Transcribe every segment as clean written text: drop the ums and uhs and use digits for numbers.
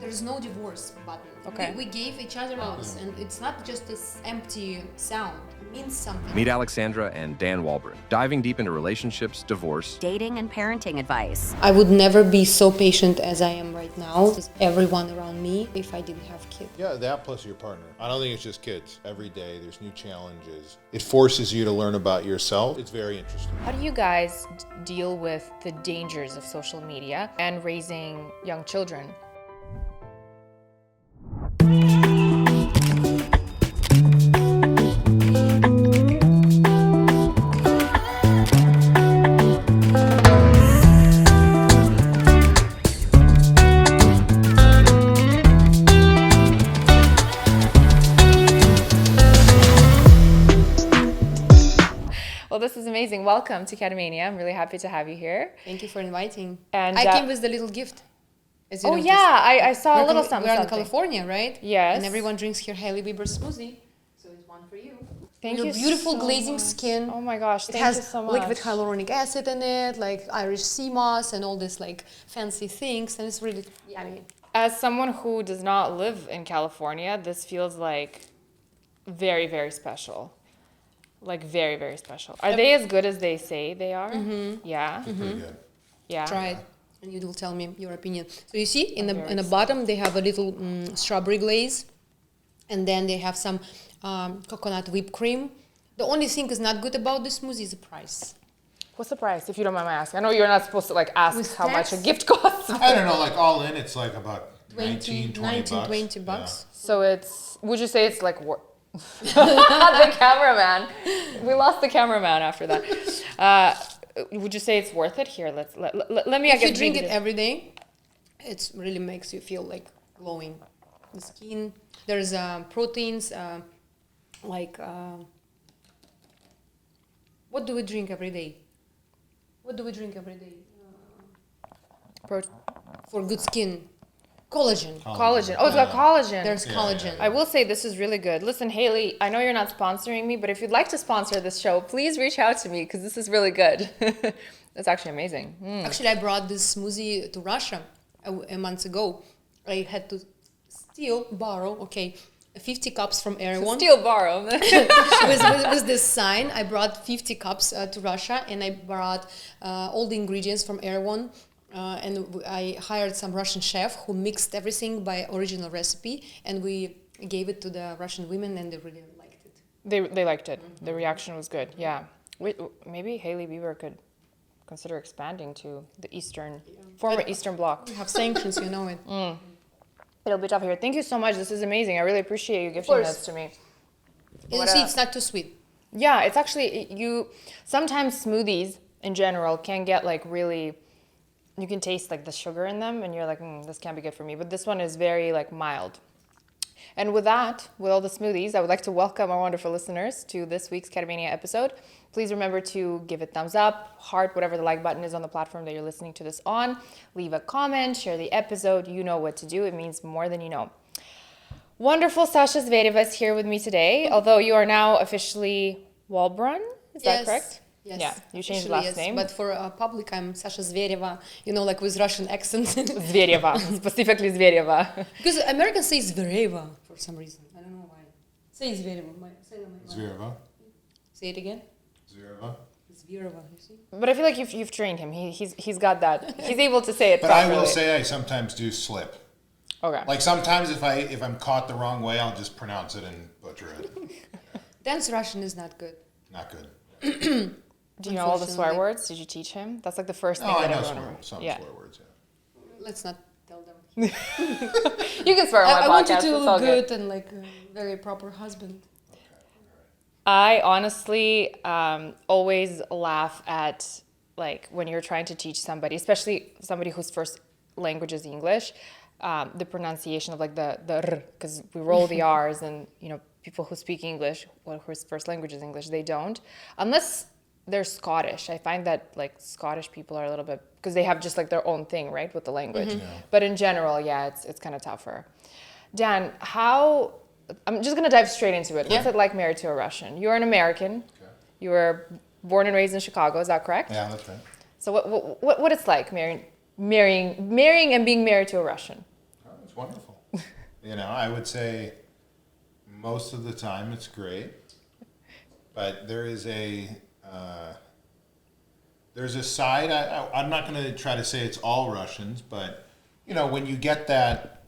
There's no divorce button. Okay. We gave each other vows, and it's not just this empty sound. It means something. Meet Alexandra and Dan Walbrin, diving deep into relationships, divorce, dating and parenting advice. I would never be so patient as I am right now with everyone around me if I didn't have kids. Yeah, that plus your partner. I don't think it's just kids. Every day there's new challenges. It forces you to learn about yourself. It's very interesting. How do you guys deal with the dangers of social media and raising young children? Well, this is amazing. Welcome to CATAMANIA. I'm really happy to have you here. Thank you for inviting. And I came with a little gift. As you oh noticed. yeah, I saw a little something. We're in California, right? Yes. And everyone drinks here Haly smoothie. So it's one for you. Thank Your you beautiful so glazing much. skin. Oh my gosh, It thank has you so much. liquid hyaluronic acid in it, like Irish sea moss and all this like fancy things, and it's really yummy. As someone who does not live in California, this feels like very, very special. Like very, very special. Are they as good as they say they are? Mm-hmm. Yeah. Pretty good. Yeah. Try it, and you will tell me your opinion. So you see, in very the bottom they have a little strawberry glaze, and then they have some coconut whipped cream. The only thing is not good about this smoothie is the price. What's the price, if you don't mind my asking? I know you're not supposed to like ask With how much tax? a gift costs. I don't know, like all in, it's like about 19, 20 bucks. 20 bucks. So it's, would you say it's like, the cameraman. We lost the cameraman after that. Would you say it's worth it? Here, let me, If you drink it every day, it really makes you feel like glowing. The skin, there's proteins, what do we drink every day? What do we drink every day? For good skin? Collagen. Collagen. Oh, it's got collagen. There's collagen. I will say this is really good. Listen, Haly, I know you're not sponsoring me, but if you'd like to sponsor this show, please reach out to me because this is really good. That's actually amazing. Actually, I brought this smoothie to Russia a month ago. I had to borrow, 50 cups from everyone. Steal, borrow. with this sign, I brought 50 cups to Russia, and I brought all the ingredients from everyone. And I hired some Russian chef who mixed everything by original recipe, and we gave it to the Russian women, and they really liked it. They liked it. The reaction was good. Yeah. Maybe Haly Bieber could consider expanding to the former Eastern Bloc. We have sanctions, you know it. It'll be tough here. Thank you so much. This is amazing. I really appreciate you gifting this to me. And you see, it's not too sweet. Yeah, it's actually, sometimes smoothies in general can get like really, you can taste like the sugar in them and you're like, this can't be good for me. But this one is very like mild. And with that, with all the smoothies, I would like to welcome our wonderful listeners to this week's CATAMANIA episode. Please remember to give it thumbs up, heart, whatever the like button is on the platform that you're listening to this on. Leave a comment, share the episode. You know what to do. It means more than you know. Wonderful Sasha Zvereva is here with me today, although you are now officially Walbrin. Is that correct? Yes. Yeah, you changed Actually, last name. But for public, I'm Sasha Zvereva, like with Russian accent. Zvereva, specifically Zvereva. Because Americans say Zvereva for some reason. I don't know why. Say Zvereva. Zvereva. Say it again. Zvereva. Zvereva, you see? But I feel like you've trained him. He's got that. He's able to say it But properly. I will say I sometimes do slip. Okay. Like sometimes if I'm caught the wrong way, I'll just pronounce it and butcher it. Dan's Russian is not good. Not good. Do you know all the swear Unfortunately. words? Did you teach him? That's like the first thing Oh, I that know everyone some yeah. swear words, yeah. Let's not tell them. You can swear on my I podcast. want you to it's all look good and like a very proper husband. I honestly always laugh at like when you're trying to teach somebody, especially somebody whose first language is English, the pronunciation of like the r, because we roll the r's, and people who speak English, whose first language is English, they don't, unless they're Scottish. I find that like Scottish people are a little bit, because they have just like their own thing, right, with the language. Yeah. But in general, yeah, it's kind of tougher. Dan, I'm just gonna dive straight into it. What's it like married to a Russian? You're an American. Okay. You were born and raised in Chicago. Is that correct? Yeah, that's right. So what it's like marrying and being married to a Russian? Oh, that's It's wonderful. I would say most of the time it's great, but there's a side. I'm not going to try to say it's all Russians, but when you get that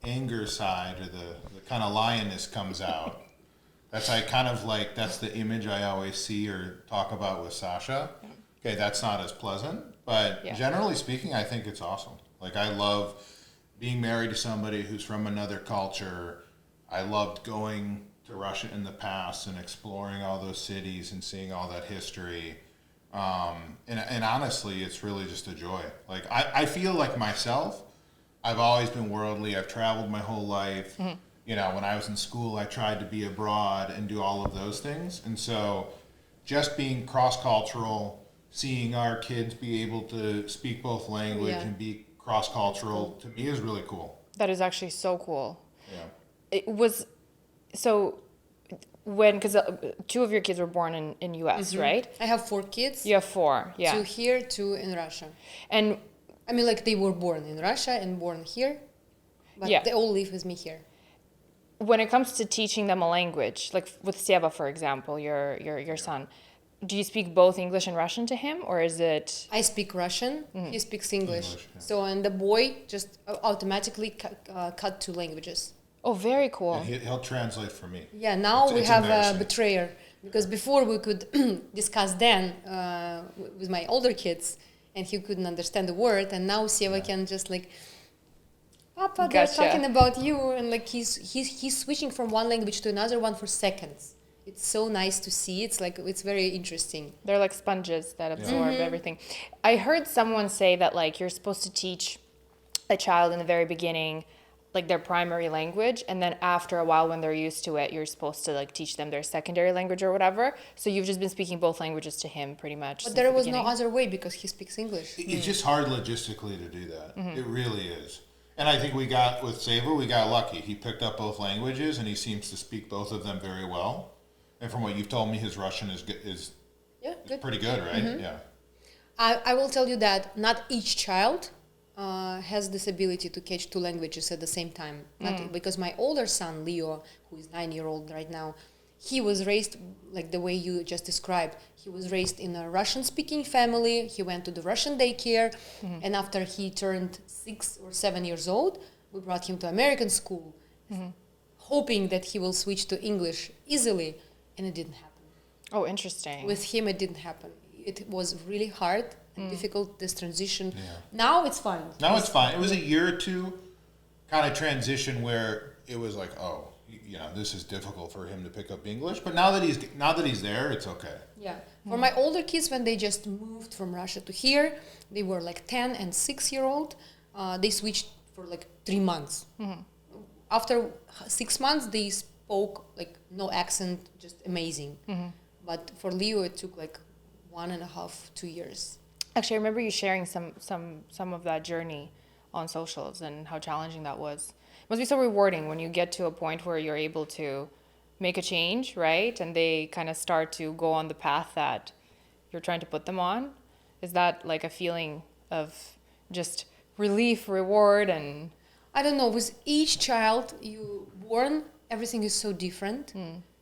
anger side or the kind of lioness comes out, that's the image I always see or talk about with Sasha. Okay, that's not as pleasant, but generally speaking, I think it's awesome. Like, I love being married to somebody who's from another culture. I loved going to Russia in the past and exploring all those cities and seeing all that history. And honestly, it's really just a joy. Like, I feel like myself, I've always been worldly. I've traveled my whole life. Mm-hmm. When I was in school, I tried to be abroad and do all of those things. And so just being cross-cultural, seeing our kids be able to speak both language and be cross-cultural, to me is really cool. That is actually so cool. Yeah. It was, so because 2 of your kids were born in US, right? I have 4 kids. You have 4, yeah. 2 here, 2 in Russia. And I mean, like, they were born in Russia and born here, but they all live with me here. When it comes to teaching them a language, like with Seva, for example, your son, do you speak both English and Russian to him, or is it? I speak Russian. He speaks English. So, and the boy just automatically cut 2 languages. Oh, very cool. And he'll translate for me. Yeah, now we have a betrayer, because before we could discuss then with my older kids, and he couldn't understand the word, and now Seva can just like, Papa, they're talking about you, and like he's switching from one language to another one for seconds. It's so nice to see. It's very interesting. They're like sponges that absorb everything. I heard someone say that like you're supposed to teach a child in the very beginning like their primary language, and then after a while when they're used to it, you're supposed to like teach them their secondary language or whatever. So you've just been speaking both languages to him pretty much. But there was no other way because he speaks English. It's just hard logistically to do that. It really is. And I think with Seva, we got lucky. He picked up both languages, and he seems to speak both of them very well. And from what you've told me, his Russian is pretty good, right? Mm-hmm. Yeah. I will tell you that not each child has this ability to catch 2 languages at the same time. Because my older son, Leo, who is 9-year-old right now, he was raised like the way you just described. He was raised in a Russian-speaking family. He went to the Russian daycare. And after he turned 6 or 7 years old, we brought him to American school, hoping that he will switch to English easily. And it didn't happen. Oh, interesting. With him, it didn't happen. It was really hard and difficult, this transition. Yeah. Now it's fine. Now it's fine. It was a year or 2 kind of transition where it was like, this is difficult for him to pick up English. But now that he's there, it's okay. Yeah. For my older kids, when they just moved from Russia to here, they were like 10 and 6-year-old. They switched for like 3 months. After 6 months, they spoke like no accent, just amazing. But for Leo, it took like 1.5, 2 years. Actually, I remember you sharing some of that journey on socials and how challenging that was. It must be so rewarding when you get to a point where you're able to make a change, right? And they kind of start to go on the path that you're trying to put them on. Is that like a feeling of just relief, reward, and? I don't know. With each child you born, everything is so different.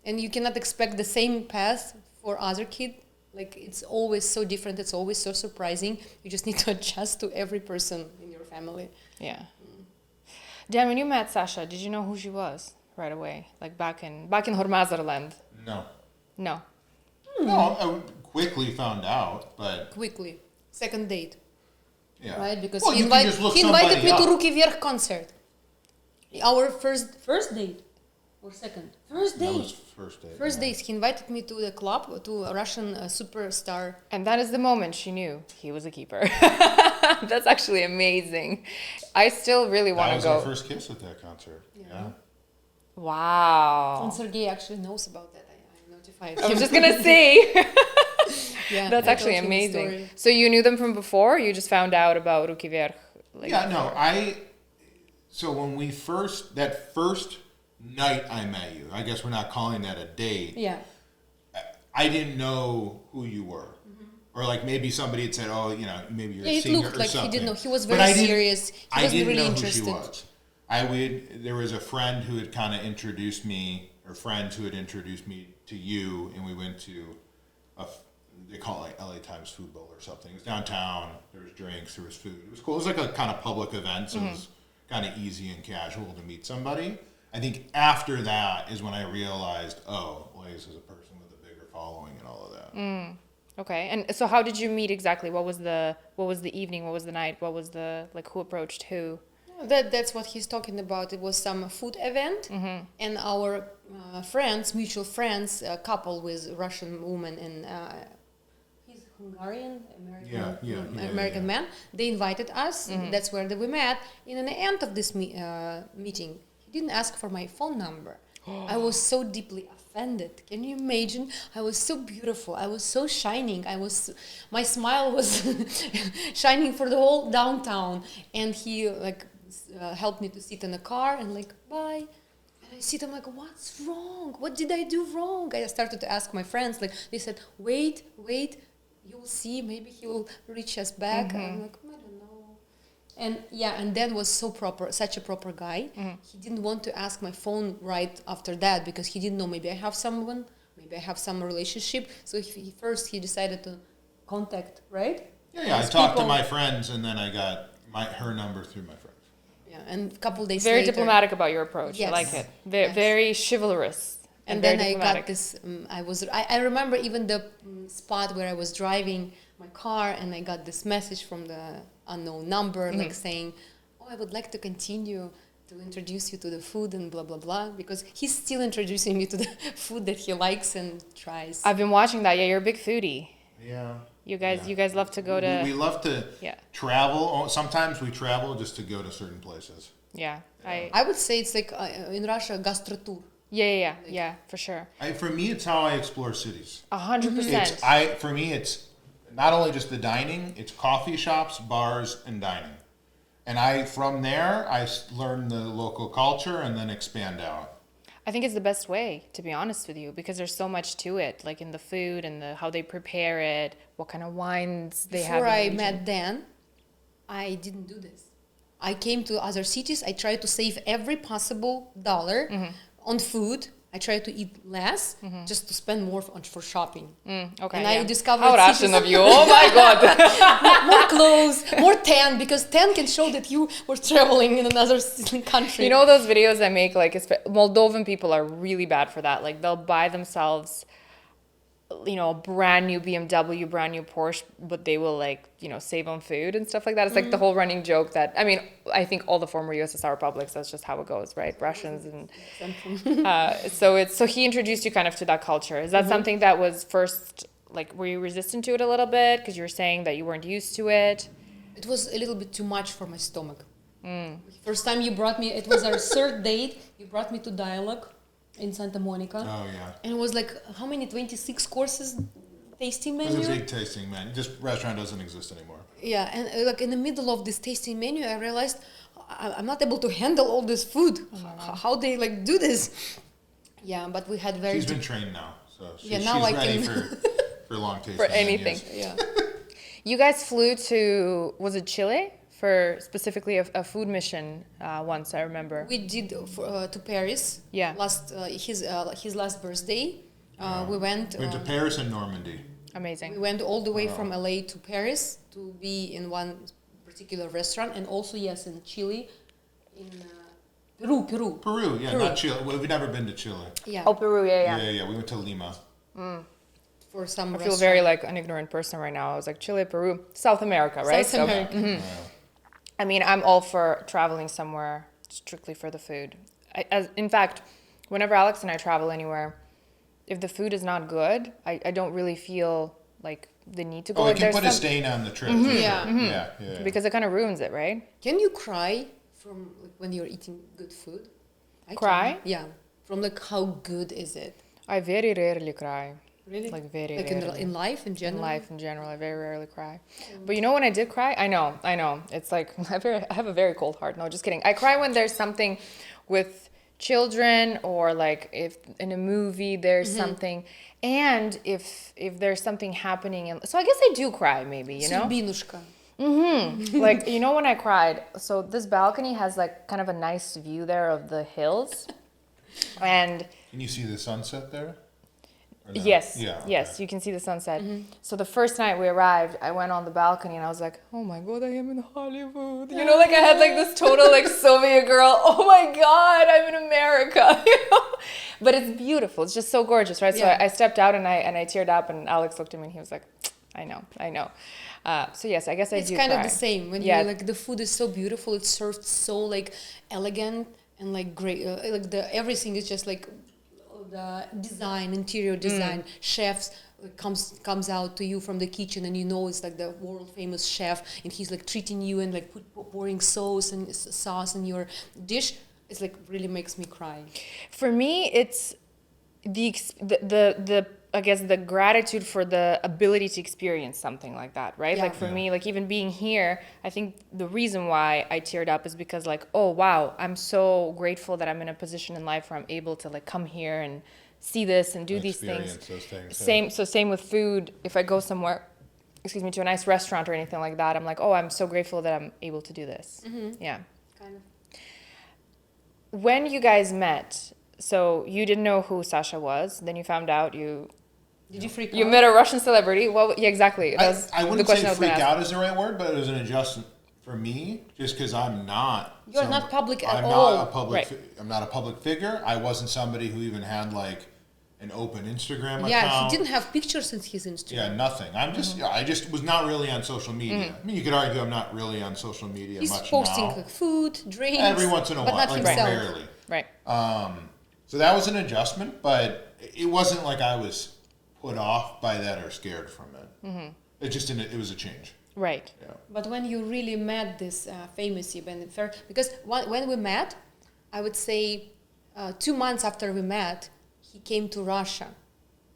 And you cannot expect the same path for other kid. Like, it's always so different. It's always so surprising. You just need to adjust to every person in your family. Yeah. Dan, when you met Sasha, did you know who she was right away? Like back in Hormazarland? No. No. No, I quickly found out, but... Quickly. Second date. Yeah. Right? Because well, he invited me to Ruki Vverh concert. Our first date. Or second? First date. That was first date. First date. He invited me to the club, to a Russian superstar. And that is the moment she knew he was a keeper. That's actually amazing. I still really want to go. That was our first kiss at that concert. Yeah. Wow. And Sergey actually knows about that. I notified him. I was just going to say. Yeah, that's actually amazing. So you knew them from before? Or you just found out about Ruki Vverh? So when that first night I met you, I guess we're not calling that a date. Yeah. I didn't know who you were. Or like maybe somebody had said, "Oh, maybe you're a It singer looked or like something." he didn't know. He was But very I didn't- serious. He I wasn't didn't really know interested. who she was. There was a friend who had kind of introduced me, or friends who had introduced me to you, and we went to they call it like LA Times Food Bowl or something. It was downtown. There was drinks. There was food. It was cool. It was like a kind of public event, so it was kind of easy and casual to meet somebody. I think after that is when I realized, oh, Blaze is a person with a bigger following and all of that. Okay. And so how did you meet exactly? What was the evening? What was the night? What was who approached who? That's what he's talking about. It was some food event, and our mutual friends, a couple with Russian woman and he's Hungarian American man. They invited us. That's where we met. And in the end of this meeting, he didn't ask for my phone number. I was so deeply offended. Can you imagine? I was so beautiful. I was so shining. My smile was shining for the whole downtown. And he helped me to sit in the car and bye. And I sit. I'm like, what's wrong? What did I do wrong? I started to ask my friends. They said, wait. You'll see. Maybe he will reach us back. I'm like, I don't know. And Dan was such a proper guy. He didn't want to ask my phone right after that because he didn't know maybe I have someone, maybe I have some relationship. So he decided to contact, right? Yeah. I talked to my friends, and then I got her number through my friends. Yeah, and a couple days Very later, diplomatic about your approach. Yes. I like it. Yes. Very chivalrous. And very then I diplomatic. got this. I remember even the spot where I was driving my car, and I got this message from the unknown number, saying, "Oh, I would like to continue to introduce you to the food and blah blah blah," because he's still introducing me to the food that he likes and tries. I've been watching that. Yeah, you're a big foodie. Yeah. You guys love to go to. We love to travel. Sometimes we travel just to go to certain places. Yeah, I would say it's like in Russia, gastrotour. Yeah, for sure. For me, it's how I explore cities. 100%. For me, it's not only just the dining; it's coffee shops, bars, and dining. And from there, I learn the local culture and then expand out. I think it's the best way, to be honest with you, because there's so much to it, like in the food and how they prepare it, what kind of wines they have. Before I met Dan, I didn't do this. I came to other cities. I tried to save every possible dollar on food. I tried to eat less just to spend more for shopping. Okay. And I discovered how Russian of you! Oh my God! more clothes, more tan, because tan can show that you were traveling in another country. You know those videos I make, Moldovan people are really bad for that. Like they'll buy themselves, a brand new BMW, brand new Porsche, but they will save on food and stuff like that. It's like the whole running joke that, I think all the former USSR republics, that's just how it goes, right? Russians and so he introduced you kind of to that culture. Is that something that was first, were you resistant to it a little bit because you were saying that you weren't used to it? It was a little bit too much for my stomach. First time you brought me, it was our third date. You brought me to Dialogue in Santa Monica. Oh, yeah. And it was how many, 26 courses tasting menu? It was a big tasting menu. This restaurant doesn't exist anymore. Yeah, and in the middle of this tasting menu, I realized I'm not able to handle all this food. How they do this? Yeah, but we had She's been trained now, so she's now I ready can for long tasting for anything. menus. Yeah. You guys flew to, was it Chile? For specifically a food mission once, I remember. We did to Paris. Yeah. His last birthday. We went to Paris and Normandy. Amazing. We went all the way from LA to Paris to be in one particular restaurant, and also in Chile, in Peru. Peru, not Chile. We've never been to Chile. Yeah. Oh, Peru, yeah. We went to Lima. For some. I feel very an ignorant person right now. I was like Chile, Peru, South America, right? South America. I'm all for traveling somewhere strictly for the food. In fact, whenever Alex and I travel anywhere, if the food is not good, I don't really feel the need to go. It can put a stain on the trip. Yeah. Because it kind of ruins it, right? Can you cry from when you're eating good food? Cry? Can. Yeah. From how good is it? I very rarely cry. Really? Very rarely. In life in general? In life in general, I very rarely cry. But when I did cry, I know. It's I have a very cold heart. No, just kidding. I cry when there's something with children, or like if in a movie there's something, and if there's something happening, and so I guess I do cry maybe, you know. Surbinushka. Like, you know, when I cried, so this balcony has like kind of a nice view there of the hills, and Can you see the sunset there? Or no? yes, Yeah. yes, okay. you can see the sunset. So the first night we arrived, I went on the balcony and I was like, oh my God, I am in Hollywood. You know, like I had like this total like Soviet girl, oh my God, I'm in America, you know? But it's beautiful. It's just so gorgeous, right? So Yeah. I stepped out and I teared up, and Alex looked at me and he was like, I know. So yes, I guess I It's do kind cry. of the same when Yeah. you like the food is so beautiful. It's served so like elegant and like great. Like the everything is just like the design, interior design. Chefs comes out to you from the kitchen, and you know it's like the world famous chef, and he's like treating you and like pouring sauce in your dish. It's like really makes me cry. For me, it's the I guess the gratitude for the ability to experience something like that, right? Yeah. Like for me, like even being here, I think the reason why I teared up is because like, oh wow, I'm so grateful that I'm in a position in life where I'm able to like come here and see this and do these things. Experience those things. Same with food. If I go somewhere, to a nice restaurant or anything like that, I'm like, oh, I'm so grateful that I'm able to do this. Yeah. Kind of. When you guys met, so you didn't know who Sasha was, then you found out Did you freak you out? met a Russian celebrity. Well, yeah, exactly. That was I the wouldn't question say I was gonna freak ask. out is the right word, but it was an adjustment for me, just because I'm not. You're not public at I'm all. not a public. Right. I'm not a public figure. I wasn't somebody who even had like an open Instagram Yeah, account. he didn't have pictures in his Instagram. Yeah, nothing. I'm just. I just was not really on social media. I mean, you could argue I'm not really on social media He's much posting now. like food, drinks, Every once in a but while, not like himself. rarely. Right. So that was an adjustment, but it wasn't like I was put off by that or scared from it. It just it was a change. Right. Yeah. But when you really met this famous event fair, because when we met, I would say 2 months after we met, he came to Russia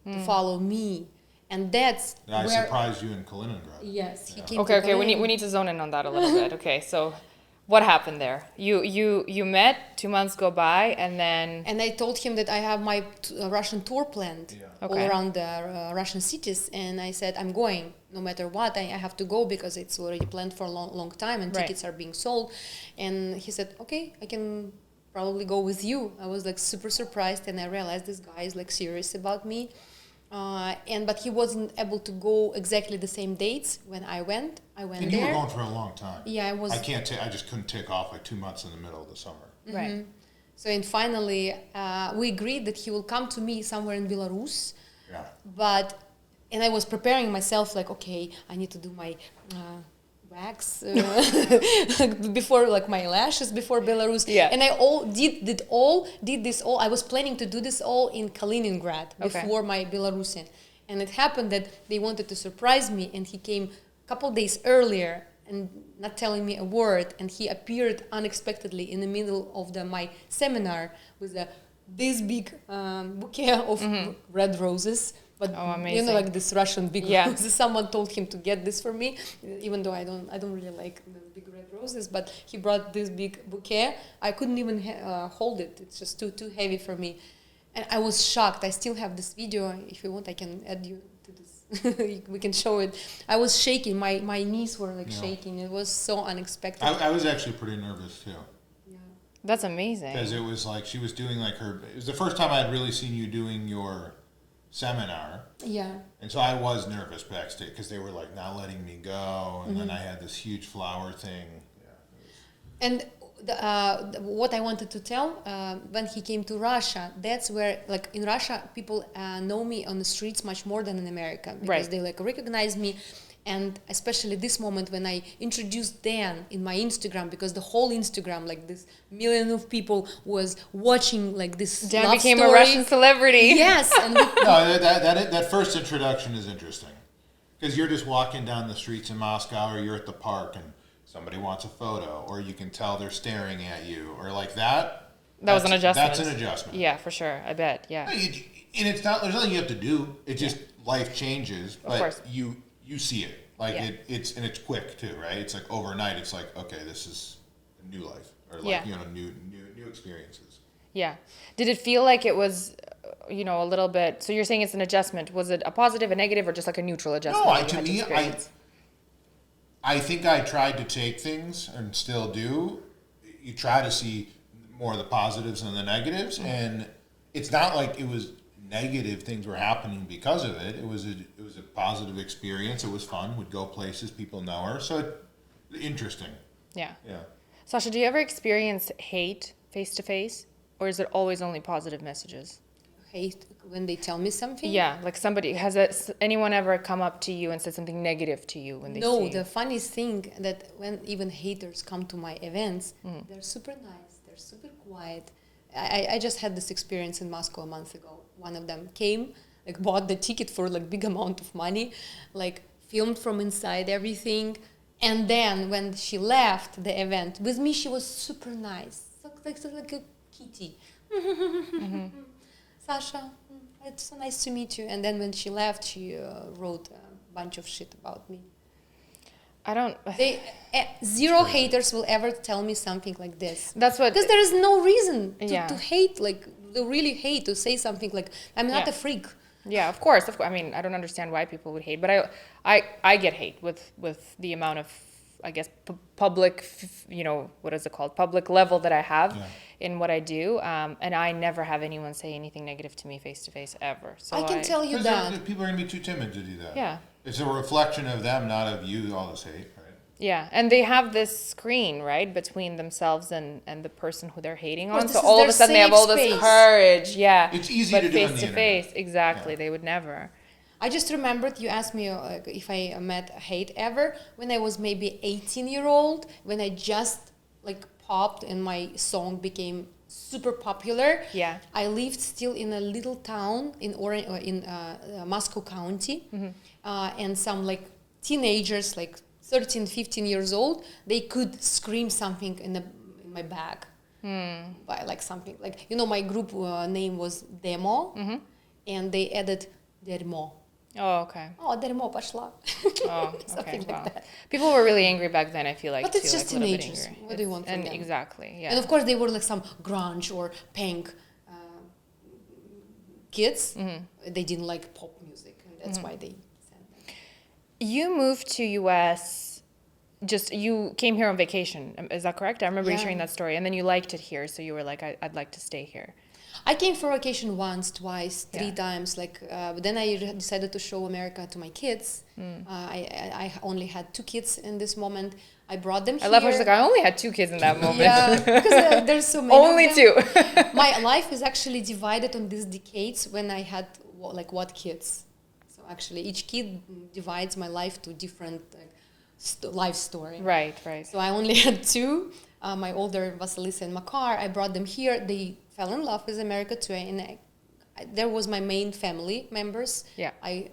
to follow me, and that's I where. surprised you in Kaliningrad. Yes, he came. Okay. to We Berlin. need to zone in on that a little bit. Okay. So, what happened there? You met. 2 months go by, and then. And I told him that I have my Russian tour planned all Okay. around the Russian cities, and I said I'm going no matter what. I have to go because it's already planned for a long time, and Right. tickets are being sold. And he said, okay, I can probably go with you. I was like super surprised, and I realized this guy is like serious about me. But he wasn't able to go exactly the same dates when I went. I went And you there. were going for a long time. Yeah, I was. I can't. I just couldn't take off like 2 months in the middle of the summer. Right. So and finally, we agreed that he will come to me somewhere in Belarus. Yeah. And I was preparing myself like, okay, I need to do my wax before, like my lashes before Belarus. Yeah. And I did this all. I was planning to do this all in Kaliningrad Okay. before my Belarusian. And it happened that they wanted to surprise me, and he came a couple days earlier and not telling me a word, and he appeared unexpectedly in the middle of my seminar with this big bouquet of red roses. But you know, amazing. like this Russian big Yeah. roses. Someone told him to get this for me, even though I don't really like the big red roses. But he brought this big bouquet. I couldn't even hold it. It's just too heavy for me, and I was shocked. I still have this video. If you want, I can add you to this. We can show it. I was shaking. My knees were like shaking. It was so unexpected. I was actually pretty nervous too. That's amazing. Because it was like she was doing like it was the first time I had really seen you doing your seminar. Yeah. And so I was nervous backstage because they were like not letting me go. And then I had this huge flower thing. Yeah. And what I wanted to tell, when he came to Russia, that's where, like in Russia, people know me on the streets much more than in America because Right. they like recognize me. And especially this moment when I introduced Dan in my Instagram, because the whole Instagram, like this million of people was watching like this Dan love became story. a Russian celebrity. Yes, and No, that first introduction is interesting. Because you're just walking down the streets in Moscow or you're at the park and somebody wants a photo or you can tell they're staring at you or like that. That was an adjustment. That's an adjustment. Yeah, for sure. I bet. Yeah. And it's not, there's nothing you have to do. It's just life changes. But course. you see it. Like Yeah. it's quick too, right? It's like overnight. It's like, okay, this is a new life or like, Yeah. new experiences. Yeah. Did it feel like it was, a little bit? So you're saying it's an adjustment. Was it a positive, a negative, or just like a neutral adjustment? No, that you to had me, experience? I think I tried to take things and still do. You try to see more of the positives than the negatives, and it's not like it was negative things were happening because of it. It was a positive experience. It was fun. We'd go places. People know her, so interesting. Yeah. Yeah. Sasha, do you ever experience hate face to face, or is it always only positive messages? Hate when they tell me something? Yeah, like anyone ever come up to you and said something negative to you when they see No, you? the funniest thing that when even haters come to my events, they're super nice, they're super quiet. I just had this experience in Moscow a month ago. One of them came, like bought the ticket for like big amount of money, like filmed from inside everything. And then when she left the event, with me she was super nice, like a kitty. Sasha, it's so nice to meet you. And then when she left, she wrote a bunch of shit about me. I don't. Zero haters will ever tell me something like this. That's what. Because there is no reason Yeah. to hate, like, to really hate, to say something like, I'm not Yeah. a freak. Yeah, of course. I mean, I don't understand why people would hate, but I get hate with the amount of, I guess, public, what is it called? Public level that I have in what I do. And I never have anyone say anything negative to me face to face ever. So I can tell you Because that. people are going to be too timid to do that. Yeah. It's a reflection of them, not of you, all this hate, right? Yeah, and they have this screen, right, between themselves and the person who they're hating course, on. this So is all of their a sudden they have safe all this space. courage. Yeah. It's easy but to do on face the to face, internet. exactly. Yeah. They would never. I just remembered you asked me if I met hate ever when I was maybe 18-year-old, when I just like popped and my song became super popular. Yeah. I lived still in a little town in Moscow County, and some like teenagers, like 13, 15 years old, they could scream something in my back. By like something like, my group name was Demo, and they added Dermo. Oh, okay. Oh, Dermo пошла. Oh, Something okay. like Wow. that. People were really angry back then, I feel like, But it's too, just like, a little bit teenagers. angry. What do you want from And them? exactly, yeah. And of course, they were like some grunge or punk kids. They didn't like pop music, and that's why they sent them. You moved to US, you came here on vacation, is that correct? I remember you Yeah. sharing that story, and then you liked it here, so you were like, I'd like to stay here. I came for vacation once, twice, three Yeah. times. But then I decided to show America to my kids. I only had 2 kids in this moment. I brought them here. I love how she's like, I only had 2 kids in that moment. Yeah, because there's so many. Only of them. 2. My life is actually divided on these decades when I had what kids. So actually, each kid divides my life to different life story. Right. So I only had 2. My older Vasilisa and Makar. I brought them here. They fell in love with America too, and there was my main family members. Yeah. I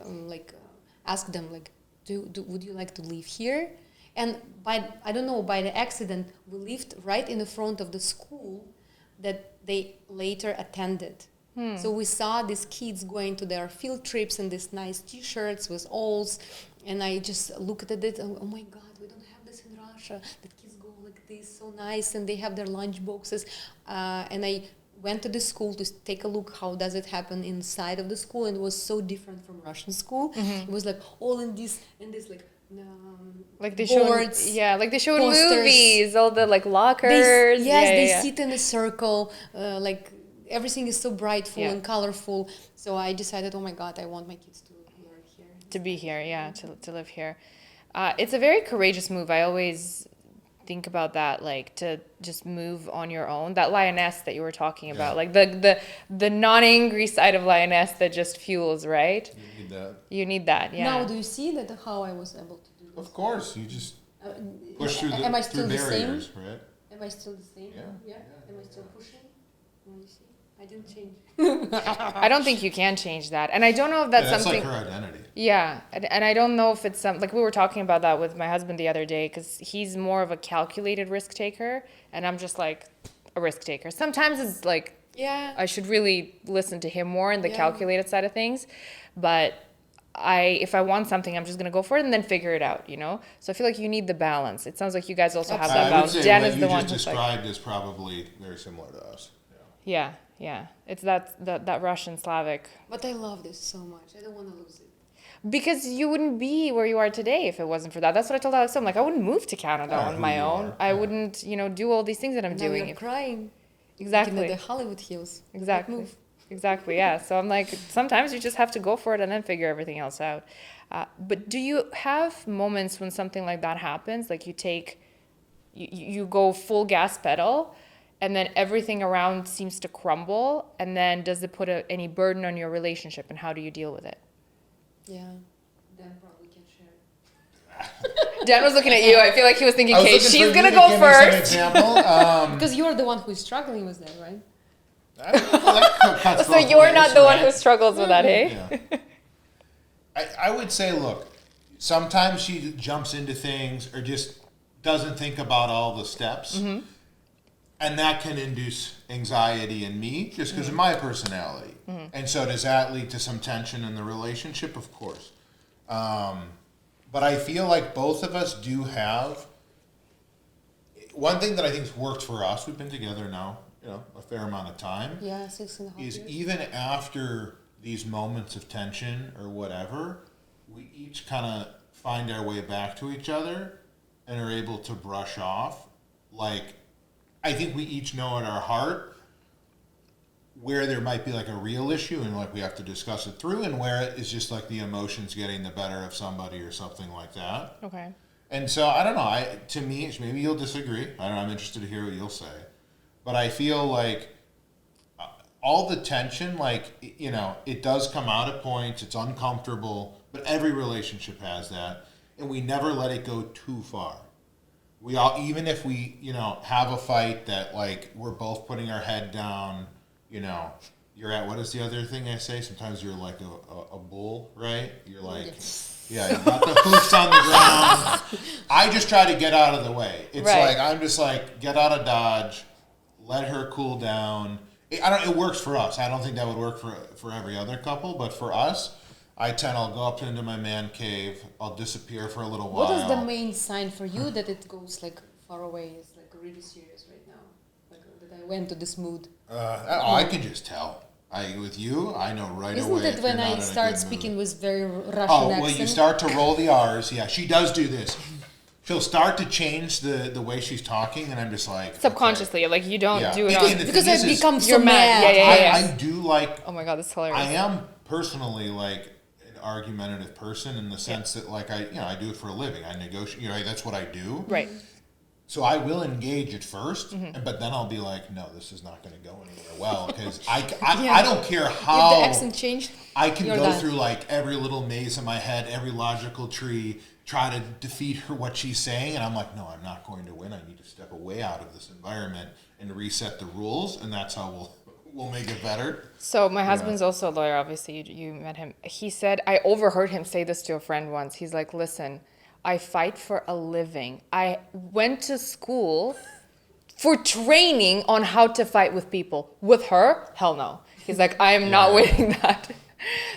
asked them would you like to live here? And by the accident, we lived right in the front of the school that they later attended. So we saw these kids going to their field trips in these nice T-shirts with owls, and I just looked at it and, oh my God, we don't have this in Russia. The kids go like this, so nice, and they have their lunch boxes. And I went to the school to take a look how does it happen inside of the school, and it was so different from Russian school. It was like all in this Like they show, boards, like they show in posters. movies, all the like lockers. They yeah. sit in a circle, like everything is so brightful Yeah. and colorful. So I decided, oh my God, I want my kids to learn here. To be here, yeah, to live here. It's a very courageous move. I always think about that, like to just move on your own. That lioness that you were talking about, like the non-angry side of lioness that just fuels, right? You need that. You need that, yeah. Now, do you see that how I was able to do this? Of course, you just push through Am I still through the same? barriers, right? Am I still the same? Yeah. Am I still pushing? You see, I didn't change. I don't think you can change that, and I don't know if that's That's something. like her identity. Yeah, and I don't know if it's like we were talking about that with my husband the other day, because he's more of a calculated risk taker, and I'm just like a risk taker. Sometimes it's like Yeah. I should really listen to him more in the Yeah. calculated side of things, but if I want something, I'm just gonna go for it and then figure it out, So I feel like you need the balance. It sounds like you guys also have that I would balance. say Jen what is you the one just who's like, described is probably very similar to us. Yeah, yeah. It's that Russian Slavic. But I love this so much. I don't want to lose it. Because you wouldn't be where you are today if it wasn't for that. That's what I told Alex. I'm like, I wouldn't move to Canada on who my you own. are. I Yeah. wouldn't, do all these things that I'm Now doing. you're crying. Exactly. Looking at the Hollywood hills. Exactly. Move. Exactly. Yeah. So I'm like, sometimes you just have to go for it and then figure everything else out. But do you have moments when something like that happens? Like you go full gas pedal, and then everything around seems to crumble. And then does it put any burden on your relationship, and how do you deal with it? Yeah. Dan probably can share. Dan was looking at you. I feel like he was thinking, I was okay, looking she's for going to you go give me some first. example. Because you're the one who is struggling with that, right? So you're not the one who struggles with that, hey? Yeah. I would say, look, sometimes she jumps into things or just doesn't think about all the steps. Mm-hmm. And that can induce anxiety in me just because of my personality. Mm-hmm. And so does that lead to some tension in the relationship? Of course. But I feel like both of us do have one thing that I think's worked for us. We've been together now, a fair amount of time. Yeah, 6.5 Is years. even after these moments of tension or whatever, we each kind of find our way back to each other and are able to brush off. Like, I think we each know in our heart where there might be like a real issue and like we have to discuss it through, and where it is just like the emotions getting the better of somebody or something like that. Okay. And so I don't know. To me, maybe you'll disagree. I don't know. I'm interested to hear what you'll say, but I feel like all the tension, like it does come out at points. It's uncomfortable, but every relationship has that, and we never let it go too far. We all, even if we have a fight that like we're both putting our head down. You're at, what is the other thing I say? Sometimes you're like a bull, right? You're like, yeah, you got the hoofs on the ground. I just try to get out of the way. It's right. like, I'm just like, get out of Dodge, let her cool down. It works for us. I don't think that would work for every other couple, but for us, I'll go up into my man cave, I'll disappear for a little while. What is the main sign for you that it goes like far away? It's like really serious right now. Like that I went to this mood. I can just tell. With you, I know right away. Isn't it if when you're not I in a start good speaking mood. with very Russian Oh, accent? well, you start to roll the R's. Yeah, she does do this. She'll start to change the way she's talking, and I'm just like... Subconsciously, like you don't Yeah. do it And on... the because thing I is, become so you're mad. mad. Yeah. I do like... Oh my God, that's hilarious. I am personally like an argumentative person in the sense that like I do it for a living. I negotiate. That's what I do. Right. So I will engage at first, but then I'll be like, no, this is not going to go anywhere well because I don't care how... If the accent changed, I can you're go done. through like every little maze in my head, every logical tree, try to defeat her what she's saying, and I'm like, no, I'm not going to win. I need to step away out of this environment and reset the rules, and that's how we'll make it better. So my husband's also a lawyer. Obviously, you met him. He said, I overheard him say this to a friend once. He's like, listen, I fight for a living. I went to school for training on how to fight with people. With her, hell no. He's like, I am not winning that.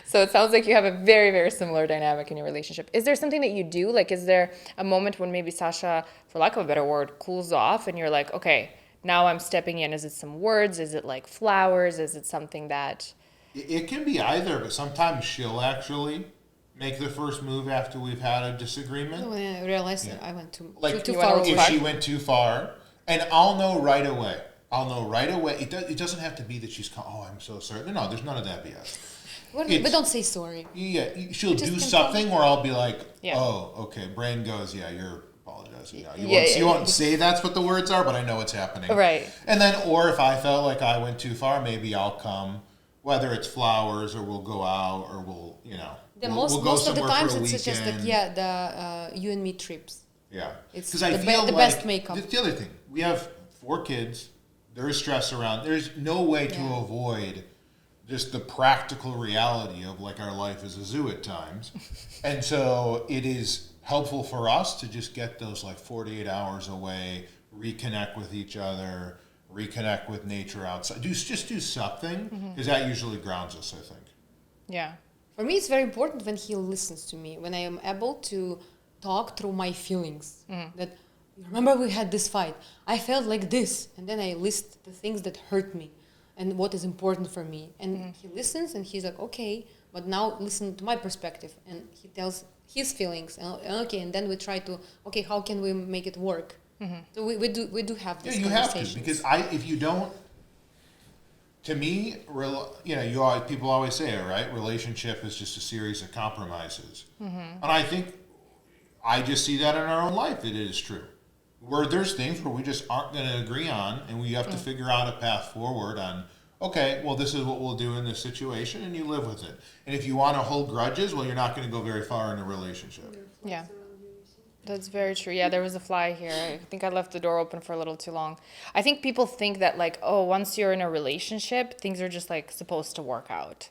So it sounds like you have a very, very similar dynamic in your relationship. Is there something that you do? Like, is there a moment when maybe Sasha, for lack of a better word, cools off and you're like, okay, now I'm stepping in. Is it some words? Is it like flowers? Is it something that... It can be either, but sometimes she'll actually make the first move after we've had a disagreement. when I realized that I went too You far went away. If she went too far, and I'll know right away. It doesn't have to be that she's, oh, I'm so sorry. No, there's none of that BS. But don't say sorry. Yeah, she'll Just do can something where I'll be like, Yeah. oh, okay. Brain goes, yeah, you're apologizing. Now. Yeah, You won't say that's what the words are, but I know it's happening. Right. And then, or if I felt like I went too far, maybe I'll come, whether it's flowers or we'll go out or we'll go Most of the somewhere times for a it's just like weekend. the you and me trips. Yeah. It's 'Cause I the feel the like best makeup. The other thing, we have 4 kids. There is stress around. There's no way to Yeah. avoid just the practical reality of like our life is a zoo at times. And so it is helpful for us to just get those like 48 hours away, reconnect with each other, reconnect with nature outside. Just do something because that usually grounds us, I think. Yeah. For me, it's very important when he listens to me, when I am able to talk through my feelings. That, remember we had this fight. I felt like this. And then I list the things that hurt me. and what is important for me. And he listens, and he's like, okay, but now listen to my perspective. And he tells his feelings, and okay, and then we try to, okay, how can we make it work? So we do have this Yeah, you have conversations. to, because if you don't, to me, people always say it, right? Relationship is just a series of compromises. And I think I just see that in our own life. It is true. Where there's things where we just aren't going to agree on, and we have to figure out a path forward on, okay, well, this is what we'll do in this situation, and you live with it. And if you want to hold grudges, well, you're not going to go very far in a relationship. Yeah. That's very true. Yeah, there was a fly here. I think I left the door open for a little too long. I think people think that, like, oh, once you're in a relationship, things are just, like, supposed to work out.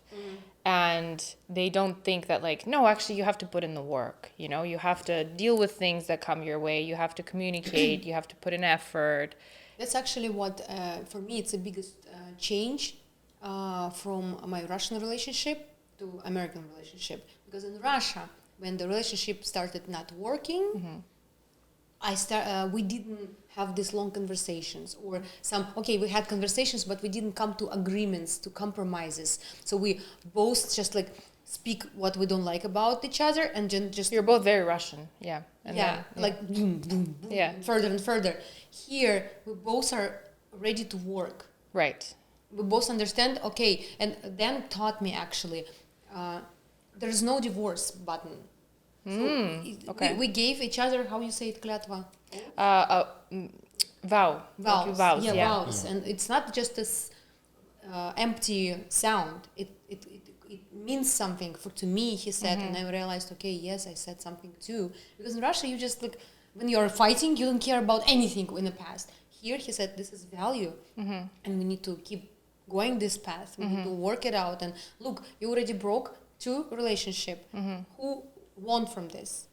And they don't think that, like, no, actually, you have to put in the work. You know, you have to deal with things that come your way. You have to communicate. You have to put in effort. That's actually what, for me, it's the biggest change from my Russian relationship to American relationship. Because in Russia, when the relationship started not working, we didn't have these long conversations, or we had conversations, but we didn't come to agreements, to compromises. So we both just like speak what we don't like about each other, and then just... You're both very Russian, yeah. And like boom, boom, boom, Yeah. further and further. Here, we both are ready to work. Right. We both understand, okay, and then taught me actually, there's no divorce button. Okay. We gave each other, how you say it, клятва? Vow. Vows. Like vows, yeah. Vows. And it's not just this empty sound. It means something to me, he said, and I realized, okay, yes, I said something too. Because in Russia, you just like, when you're fighting, you don't care about anything in the past. Here, he said, this is value, and we need to keep going this path. We need to work it out. And look, you already broke 2 relationships. Who won from this?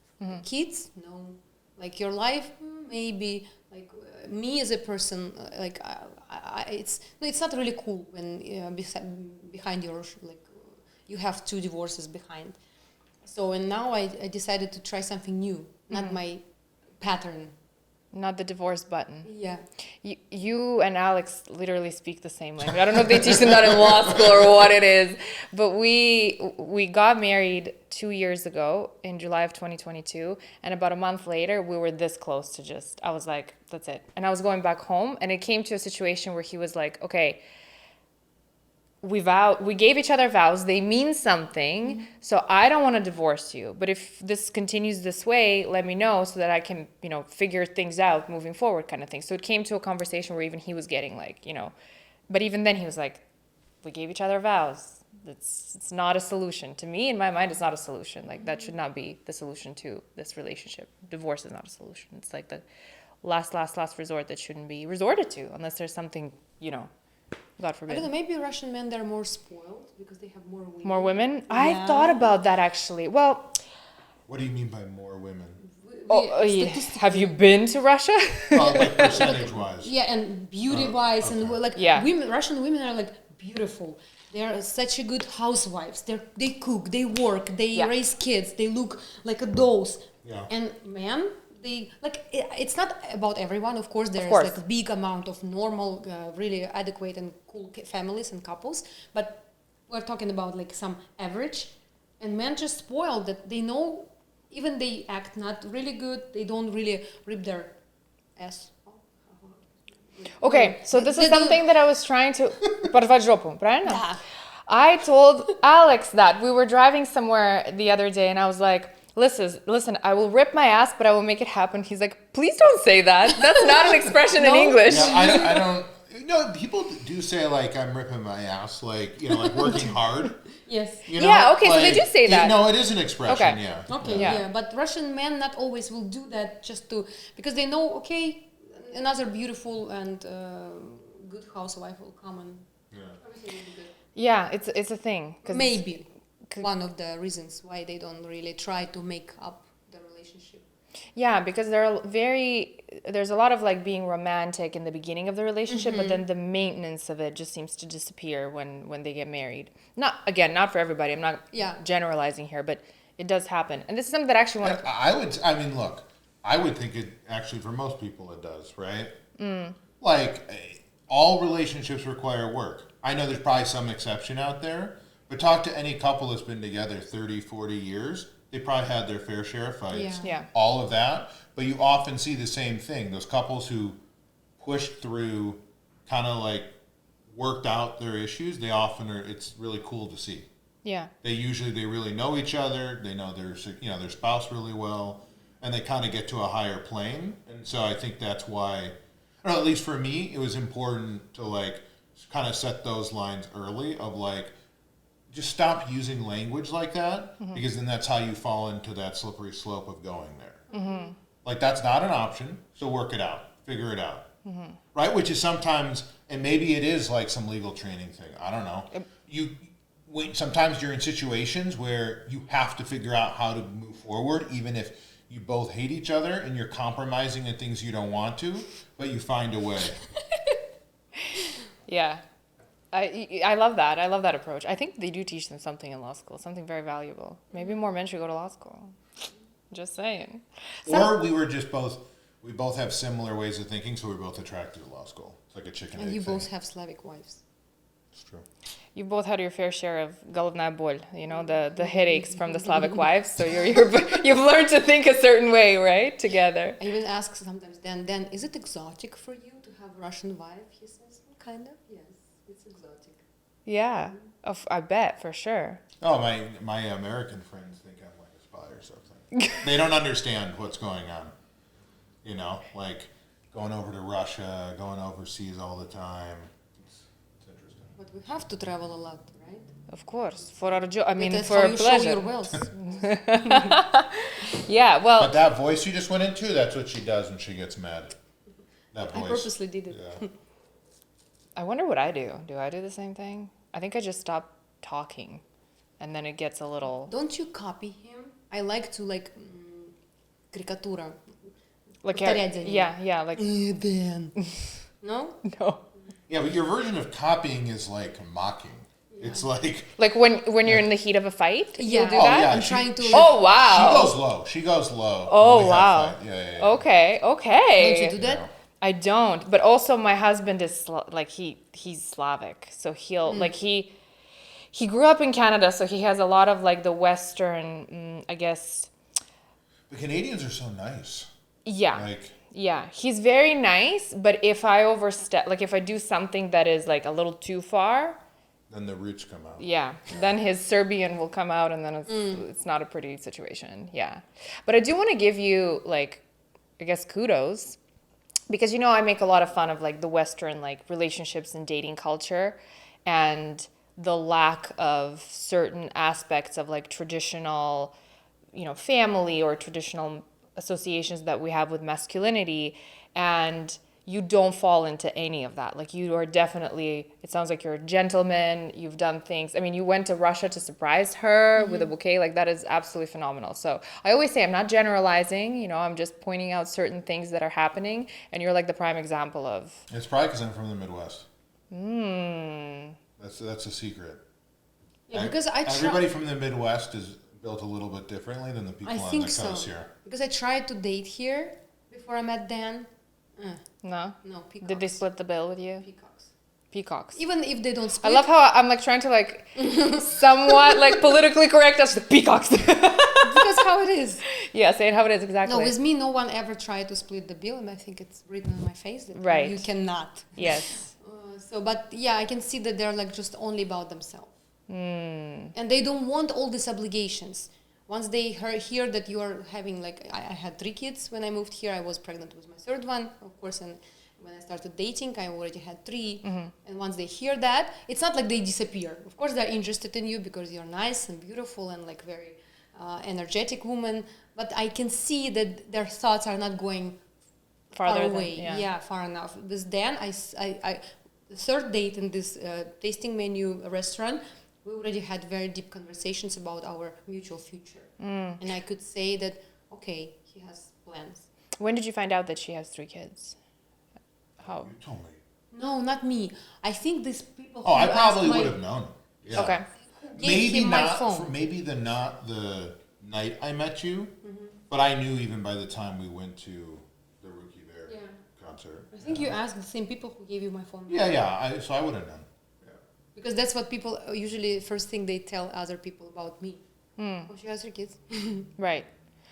Kids? No. Like your life? Maybe. Like me as a person, like it's not really cool when behind your, like, you have 2 divorces behind. So, and now I decided to try something new, not my pattern. Not the divorce button. Yeah. You and Alex literally speak the same language. I don't know if they teach them that in law school or what it is, but we got married 2 years ago in July of 2022, and about a month later, we were this close to just, I was like, that's it. And I was going back home, and it came to a situation where he was like, okay, we gave each other vows, they mean something, so I don't want to divorce you, but if this continues this way, let me know so that I can, figure things out moving forward, kind of thing. So it came to a conversation where even he was getting like, but even then he was like, we gave each other vows, it's not a solution. To me, in my mind, it's not a solution. Like, that should not be the solution to this relationship. Divorce is not a solution. It's like the last resort that shouldn't be resorted to unless there's something, God forbid. I don't know, maybe Russian men, they're more spoiled because they have more women. More women? I thought about that, actually. Well... What do you mean by more women? Have you been to Russia? Well, like percentage-wise. Yeah, and beauty-wise, and women, Russian women are like beautiful. They are such a good housewives. They cook, they work, they raise kids, they look like dolls. Yeah. And men, it's not about everyone. Of course, there is like a big amount of normal, really adequate and cool families and couples. But we're talking about like some average, and men just spoiled that they know, even they act not really good. They don't really rip their ass. Okay, so this is something that I was trying to... Порвать жопу, правильно? Да. I told Alex that we were driving somewhere the other day, and I was like, Listen, I will rip my ass, but I will make it happen. He's like, please don't say that. That's not an expression in English. Yeah, I don't... people do say, like, I'm ripping my ass, like, like working hard. Yes. Yeah, okay, so they do say that. No, it is an expression, Okay. yeah. Okay, yeah. But Russian men not always will do that because they know, okay, another beautiful and good housewife will come and everything will be good. Yeah, it's a thing. Maybe one of the reasons why they don't really try to make up the relationship. Yeah, because there's a lot of like being romantic in the beginning of the relationship, but then the maintenance of it just seems to disappear when they get married. Not for everybody. I'm not generalizing here, but it does happen. And this is something that I actually want to... I would think it actually, for most people, it does, right? Like, all relationships require work. I know there's probably some exception out there, but talk to any couple that's been together 30, 40 years. They probably had their fair share of fights. Yeah. All of that. But you often see the same thing. Those couples who pushed through, kind of like worked out their issues, they often are, it's really cool to see. Yeah. They really know each other. They know their spouse really well, and they kind of get to a higher plane. And so I think that's why, or at least for me, it was important to like kind of set those lines early of like, just stop using language like that, because then that's how you fall into that slippery slope of going there. Like, that's not an option, so work it out, figure it out, right? Which is sometimes, and maybe it is like some legal training thing. I don't know. Sometimes you're in situations where you have to figure out how to move forward, even if you both hate each other and you're compromising in things you don't want to, but you find a way. Yeah. I love that. I love that approach. I think they do teach them something in law school, something very valuable. Maybe more men should go to law school. Just saying. Or we both have similar ways of thinking, so we're both attracted to law school. It's like a chicken and egg you thing. both have Slavic wives. It's true. You both had your fair share of головная боль, the headaches from the Slavic wives. So you've learned to think a certain way, right? Together. I even ask sometimes, Dan, is it exotic for you to have Russian wife? He says, kind of, yes, it's exotic. Yeah, I bet, for sure. Oh, my American friends think I'm like a spy or something. They don't understand what's going on. Like going over to Russia, going overseas all the time. It's interesting. But we have to travel a lot, right? Of course, for our job. I mean, That's for how our you show pleasure. your wealth. Yeah, well. But that voice you just went into, that's what she does when she gets mad. That voice. I purposely did it. Yeah. I wonder what I do. Do I do the same thing? I think I just stop talking, and then it gets a little. Don't you copy him? I like to карикатура. Like Повторять за ним. yeah, like Dan. No? no. Yeah, but your version of copying is like mocking. Yeah. It's like when you're in the heat of a fight, Yeah. you'll do Oh, that. yeah. I'm trying to. Oh wow. She goes low. Oh when we have wow. fight. Yeah. Okay. Don't you do that? No. I don't, but also my husband is he's Slavic, so he'll he grew up in Canada, so he has a lot of like the Western, I guess. The Canadians are so nice. Yeah. Yeah, he's very nice, but if I overstep, like if I do something that is like a little too far, then the roots come out. yeah, then his Serbian will come out, and then it's not a pretty situation. Yeah, but I do want to give you like, I guess, kudos, because I make a lot of fun of like the Western like relationships and dating culture, and the lack of certain aspects of like traditional, family or traditional associations that we have with masculinity, and you don't fall into any of that. Like you are definitely, it sounds like you're a gentleman, you've done things. I mean, you went to Russia to surprise her with a bouquet, like that is absolutely phenomenal. So I always say I'm not generalizing, I'm just pointing out certain things that are happening, and you're like the prime example of. It's probably because I'm from the Midwest. That's a secret. Yeah, because everybody from the Midwest is built a little bit differently than the people on the coast here. Because I tried to date here before I met Dan. No? No, peacocks. Did they split the bill with you? Peacocks. Peacocks. Even if they don't I split. love how I'm like trying to like somewhat like politically correct us. The peacocks. Because how it is. Yeah, say it how it is exactly. No, with me, no one ever tried to split the bill, and I think it's written on my face that Right. you cannot. Yes. But yeah, I can see that they're like just only about themselves. And they don't want all these obligations. Once they hear that you are having I had 3 kids when I moved here. I was pregnant with my 3rd one, of course, and when I started dating, I already had 3. And once they hear that, it's not like they disappear. Of course, they're interested in you because you're nice and beautiful and like very energetic woman. But I can see that their thoughts are not going far away. Yeah, far enough. Because then the 3rd date in this tasting menu restaurant, we already had very deep conversations about our mutual future. And I could say that, okay, he has plans. When did you find out that she has 3 kids? How? You told me. No, not me. I think these people. Oh, who I probably asked would have known. Yeah. Okay. gave Maybe him my not. phone. Maybe not the night I met you, but I knew even by the time we went to the Rookie Bear concert. I think you asked the same people who gave you my phone. Yeah. So I would have known. Because that's what people usually first thing they tell other people about me. Oh, she has her kids. Right.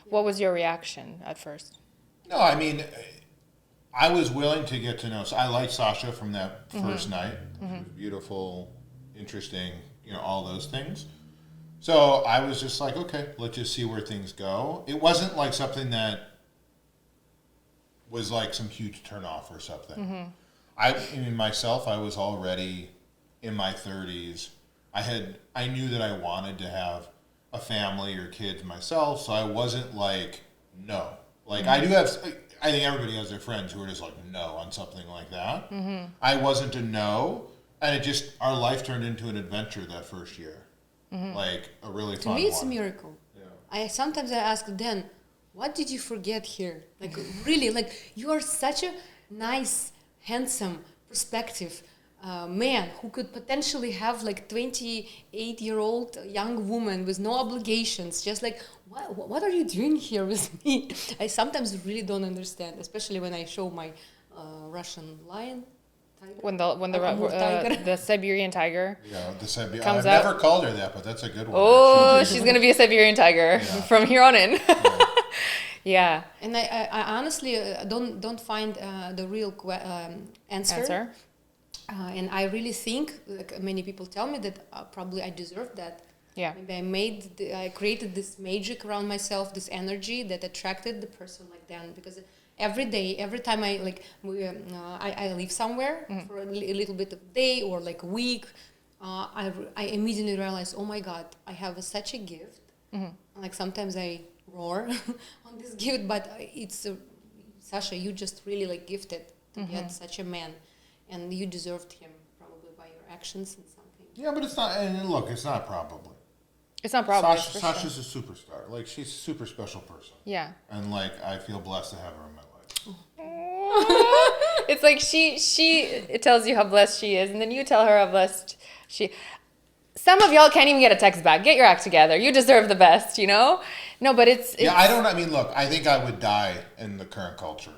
What was your reaction at first? No, I mean, I was willing to get to know. So I liked Sasha from that first night. She was beautiful, interesting, all those things. So I was just like, okay, let's just see where things go. It wasn't like something that was like some huge turnoff or something. I mean, myself, I was already in my 30s. I knew that I wanted to have a family or kids myself, so I wasn't like, no. Like, I think everybody has their friends who are just like, no on something like that. I wasn't a no, and our life turned into an adventure that first year. Like, a really fun one. To me, it's a miracle. Yeah. Sometimes I ask Dan, what did you forget here? Like, really, like, you are such a nice, handsome, perspective man who could potentially have like 28-year-old young woman with no obligations, just like, what are you doing here with me? I sometimes really don't understand, especially when I show my Russian lion. Tiger. When the Siberian tiger Yeah, the Siberian. comes I've out. never called her that, but that's a good one. Oh, actually. she's gonna be a Siberian tiger from here on in. Yeah. And I honestly don't find the real answer. And I really think, like many people tell me, that probably I deserve that. Yeah. Maybe I created this magic around myself, this energy that attracted the person like Dan. Because every day, every time I leave somewhere for a little bit of day or like a week, I immediately realize, oh my God, I have such a gift. Like sometimes I roar on this gift, but it's Sasha, you just really like gifted to get such a man. And you deserved him probably by your actions and something. Yeah, but it's not. And look, it's not probably. It's not probably. Sasha's a superstar. Like, she's a super special person. Yeah. And like, I feel blessed to have her in my life. It's like it tells you how blessed she is, and then you tell her how blessed she. Some of y'all can't even get a text back. Get your act together. You deserve the best, No, but it's Yeah, I mean, look, I think I would die in the current culture.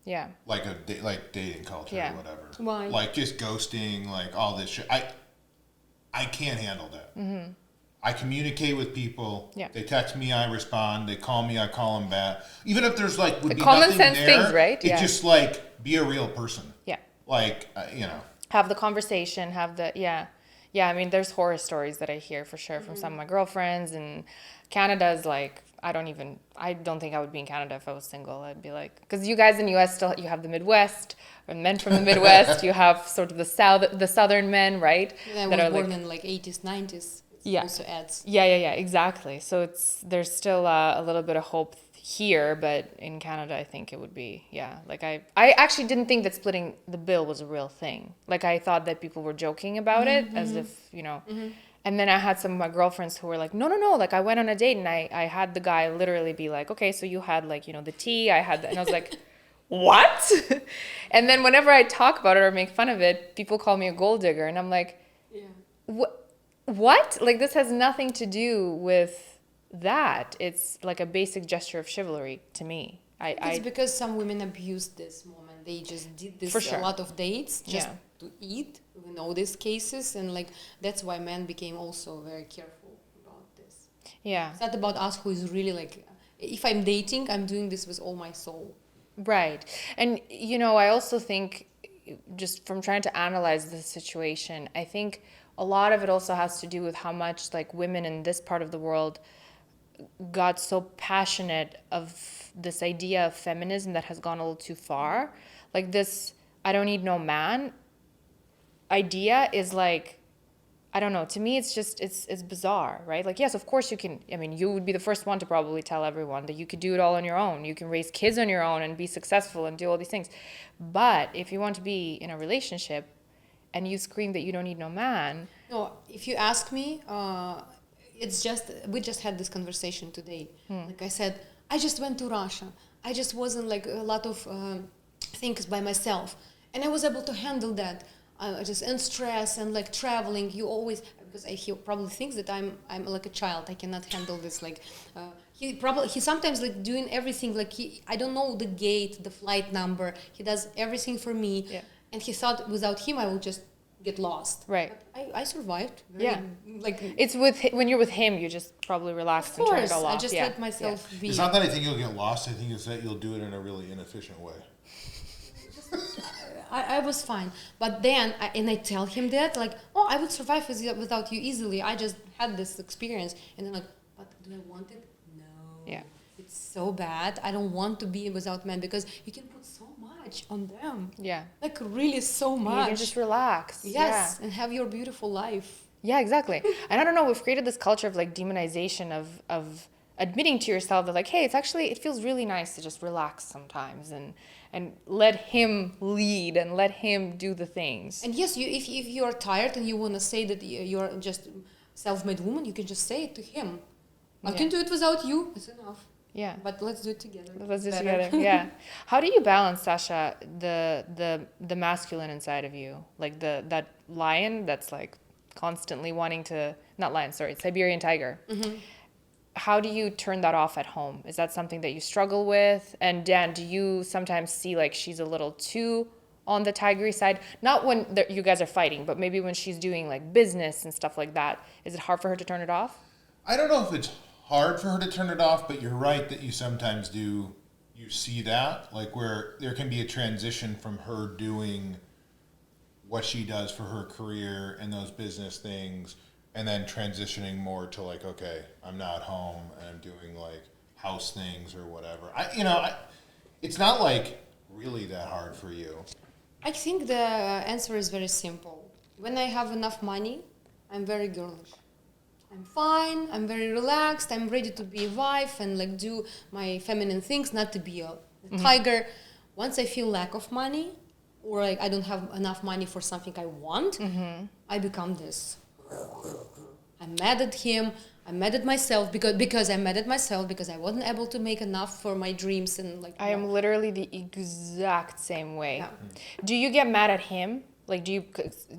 Yeah. Like dating culture or whatever. Why? Like just ghosting, like all this shit. I can't handle that. I communicate with people. Yeah. They text me, I respond. They call me, I call them back. Even if there's like would The be common nothing sense there, things, right? It's Yeah. just like be a real person. Yeah. Like Have the conversation. Yeah. I mean, there's horror stories that I hear for sure from some of my girlfriends, and Canada's like. I don't think I would be in Canada if I was single. I'd be like, because you guys in the U.S. you have the Midwest, or men from the Midwest. You have sort of the southern men, right? And I was born in like 80s, 90s. It also adds. Yeah, exactly. So there's still a little bit of hope here, but in Canada, I think it would be, like I actually didn't think that splitting the bill was a real thing. Like I thought that people were joking about it as if, And then I had some of my girlfriends who were like, no. Like I went on a date and I had the guy literally be like, okay, so you had like, the tea, I had that. And I was like, what? And then whenever I talk about it or make fun of it, people call me a gold digger. And I'm like, what? Like this has nothing to do with that. It's like a basic gesture of chivalry to me. It's because some women abused this moment. They just did this a lot of dates just to eat. We know these cases, and like that's why men became also very careful about this. Yeah. It's not about us who is really like, if I'm dating, I'm doing this with all my soul. Right. And, I also think just from trying to analyze the situation, I think a lot of it also has to do with how much like women in this part of the world got so passionate of this idea of feminism that has gone a little too far. Like this, I don't need no man idea is like, I don't know, to me it's just, it's bizarre, right? Like, yes, of course you can, I mean, you would be the first one to probably tell everyone that you could do it all on your own. You can raise kids on your own and be successful and do all these things. But if you want to be in a relationship and you scream that you don't need no man. No, if you ask me, it's just, we just had this conversation today. Like I said, I just went to Russia. I just wasn't like a lot of things by myself. And I was able to handle that. just in stress and like traveling. You always, because he probably thinks that I'm like a child. I cannot handle this. Like he sometimes like doing everything. Like I don't know the gate, the flight number. He does everything for me. Yeah. And he thought without him I will just get lost. Right. But I survived. Like It's when you're with him, you just probably relax and turn it all off. I just let myself be. It's not that I think you'll get lost. I think it's that you'll do it in a really inefficient way. I was fine, but then I tell him that like, oh, I would survive without you easily. I just had this experience, and then like, but do I want it? No. Yeah. It's so bad. I don't want to be without men because you can put so much on them. Yeah. Like really so much. You can just relax. Yes, and have your beautiful life. Yeah, exactly. And I don't know, we've created this culture of like demonization of admitting to yourself that like, hey, it feels really nice to just relax sometimes and let him lead and let him do the things. And yes, if you are tired and you want to say that you're just self-made woman, you can just say it to him. I can do it without you. It's enough. Yeah. But let's do it together. Let's do it together. Yeah. How do you balance, Sasha, the masculine inside of you? Like that lion that's like constantly wanting to, not lion, sorry, Siberian tiger. Mm-hmm. How do you turn that off at home? Is that something that you struggle with? And Dan, do you sometimes see like she's a little too on the tigery side? Not when you guys are fighting, but maybe when she's doing like business and stuff like that. Is it hard for her to turn it off? I don't know if it's hard for her to turn it off, but you're right that you sometimes do. You see that, like where there can be a transition from her doing what she does for her career and those business things, and then transitioning more to like, okay, I'm not home and I'm doing like house things or whatever. It's not like really that hard for you. I think the answer is very simple. When I have enough money, I'm very girlish. I'm fine, I'm very relaxed, I'm ready to be a wife and like do my feminine things, not to be a tiger. Once I feel lack of money or like I don't have enough money for something I want, I become this. I'm mad at him, I'm mad at myself because I'm mad at myself because I wasn't able to make enough for my dreams and like I am literally the exact same way. Yeah. Do you get mad at him? Like, do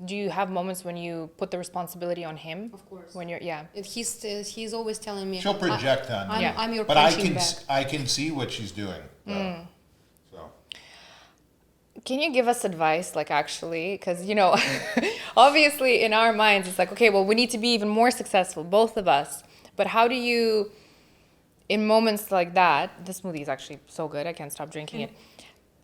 you have moments when you put the responsibility on him? Of course. When you're, And he's always telling me She'll project on you. I'm your but punching bag. I can see what she's doing. So. Can you give us advice, like actually? Because, obviously in our minds, it's like, okay, well, we need to be even more successful, both of us. But how do you, in moments like that, the smoothie is actually so good, I can't stop drinking it.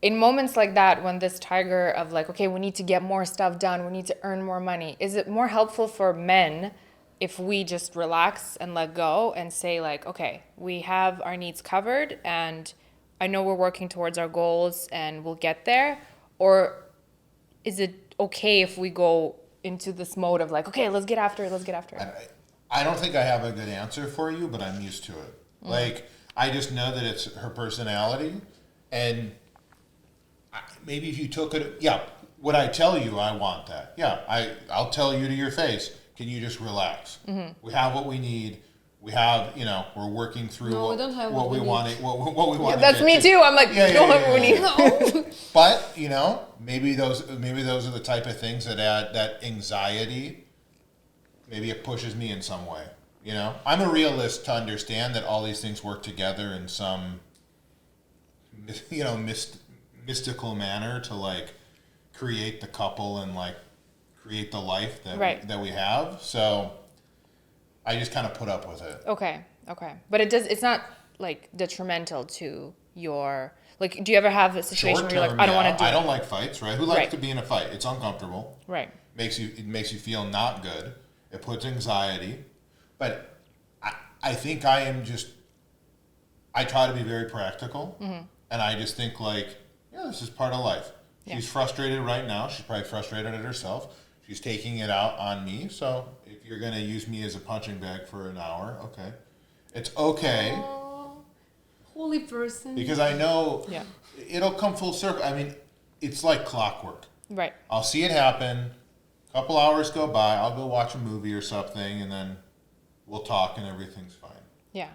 In moments like that, when this tiger of like, okay, we need to get more stuff done, we need to earn more money, is it more helpful for men if we just relax and let go and say like, okay, we have our needs covered and I know we're working towards our goals and we'll get there? Or is it okay if we go into this mode of like, okay, let's get after it, I don't think I have a good answer for you, but I'm used to it. Like, I just know that it's her personality and maybe if you took it, would I tell you I want that? Yeah, I'll tell you to your face. Can you just relax? Mm-hmm. We have what we need. We have, we're working through we don't have what we want. What we want. That's me too. I'm like, don't have what we need. No. But maybe those are the type of things that add that anxiety. Maybe it pushes me in some way. I'm a realist to understand that all these things work together in some, mystical manner to like create the couple and like create the life that we have. So I just kind of put up with it. Okay. But it's not like detrimental to your, like, do you ever have a situation where you're like, I don't want to do it? I don't like fights, right? Who likes to be in a fight? It's uncomfortable. Right. It makes you feel not good. It puts anxiety. But I think I try to be very practical. Mm-hmm. And I just think like, this is part of life. Yeah. She's frustrated right now. She's probably frustrated at herself. She's taking it out on me. So if you're going to use me as a punching bag for an hour, okay. It's okay. Oh, holy person. Because I know it'll come full circle. I mean, it's like clockwork. Right. I'll see it happen. A couple hours go by. I'll go watch a movie or something, and then we'll talk and everything's fine. Yeah.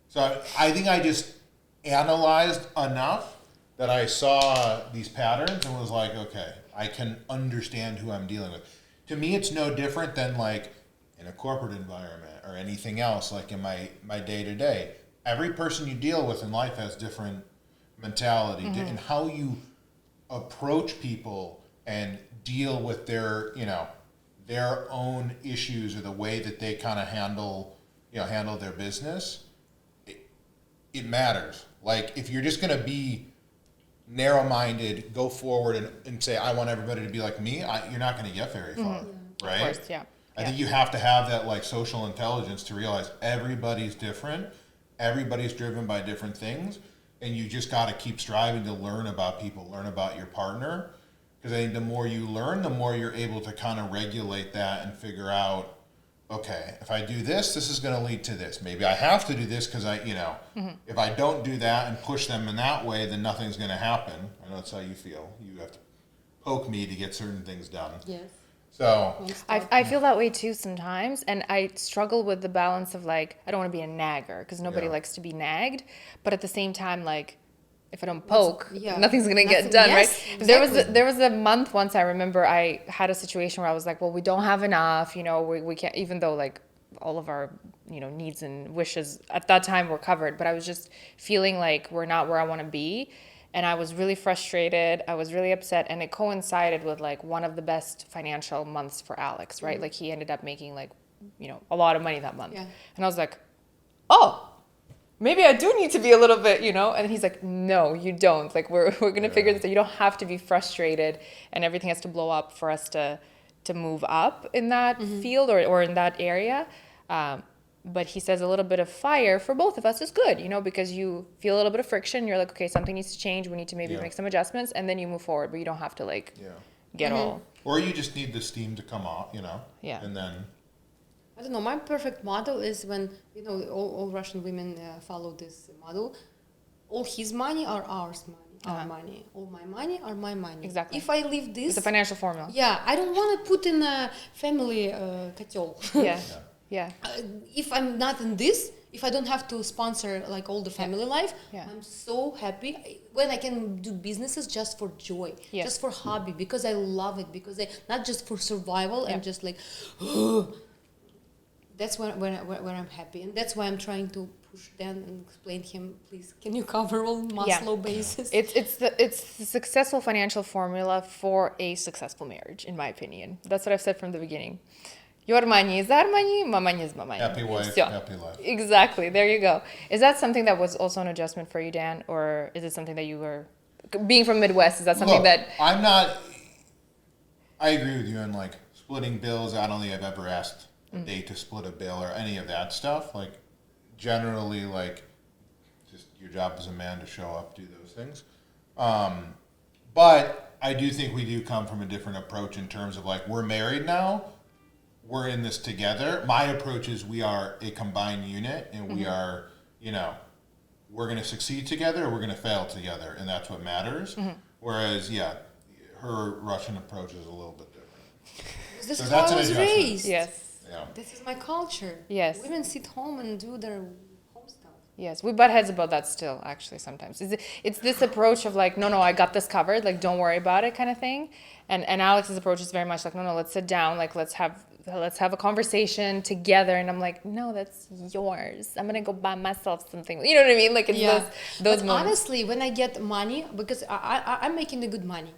So I think I just analyzed enough that I saw these patterns and was like, okay, I can understand who I'm dealing with. To me, it's no different than like in a corporate environment or anything else, like in my day-to-day. Every person you deal with in life has different mentality, and how you approach people and deal with their, their own issues or the way that they kind of handle their business, it matters. Like if you're just going to be narrow-minded, go forward and say, I want everybody to be like me, you're not going to get very far, right? Of course, yeah. I think you have to have that like social intelligence to realize everybody's different, everybody's driven by different things, and you just got to keep striving to learn about people, learn about your partner, because I think the more you learn, the more you're able to kind of regulate that and figure out, okay, if I do this, this is going to lead to this. Maybe I have to do this because if I don't do that and push them in that way, then nothing's going to happen. I know that's how you feel. You have to poke me to get certain things done. Yes. So I feel that way too sometimes, and I struggle with the balance of like, I don't want to be a nagger because nobody likes to be nagged, but at the same time, like, if I don't poke, nothing's gonna get done, yes, right? Exactly. There was a month once I remember I had a situation where I was like, well, we don't have enough, we can't, even though like all of our needs and wishes at that time were covered, but I was just feeling like we're not where I want to be. And I was really frustrated. I was really upset. And it coincided with like one of the best financial months for Alex, right? Like he ended up making like, a lot of money that month. Yeah. And I was like, oh, maybe I do need to be a little bit, And he's like, no, you don't. Like we're going to figure this out. You don't have to be frustrated and everything has to blow up for us to move up in that field or in that area. But he says a little bit of fire for both of us is good, because you feel a little bit of friction. You're like, okay, something needs to change. We need to maybe make some adjustments, and then you move forward. But you don't have to like get all. Or you just need the steam to come off, Yeah. And then. I don't know. My perfect model is when all Russian women follow this model. All his money are ours money, our money. All my money are my money. Exactly. If I leave this, It's a financial formula. yeah, I don't want to put in a family котел. Yeah. Yeah. If I'm not in this, if I don't have to sponsor like all the family life, Yeah. I'm so happy when I can do businesses just for joy, Yes. just for hobby, because I love it, because not just for survival and just like, that's where I'm happy, and that's why I'm trying to push Dan and explain to him, please, can you cover all Maslow bases? It's the successful financial formula for a successful marriage, in my opinion. That's what I've said from the beginning. Your money is our money, my money is my money. Happy wife, So, happy life. Exactly. There you go. Is that something that was also an adjustment for you, Dan, or is it something that you were, being from Midwest, is that something that? I'm not. I agree with you on like splitting bills. I don't think I've ever asked a date to split a bill or any of that stuff. Like generally, like just your job as a man to show up, do those things. But I do think we do come from a different approach in terms of like we're married now. We're in this together. My approach is we are a combined unit, and we are, we're going to succeed together or we're going to fail together, and that's what matters. Whereas, her Russian approach is a little bit different. This So is that's how I an was adjustment. raised. Yes. Yeah. This is my culture. Yes. Women sit home and do their home stuff. Yes, we butt heads about that still, actually, sometimes. It's this approach of like, no, I got this covered, like, don't worry about it kind of thing. And Alex's approach is very much like, no, let's sit down, like, let's have a conversation together. And I'm like, no, that's yours. I'm going to go buy myself something. You know what I mean? Like, it's those but moments. honestly, when I get money, because I'm making the good money,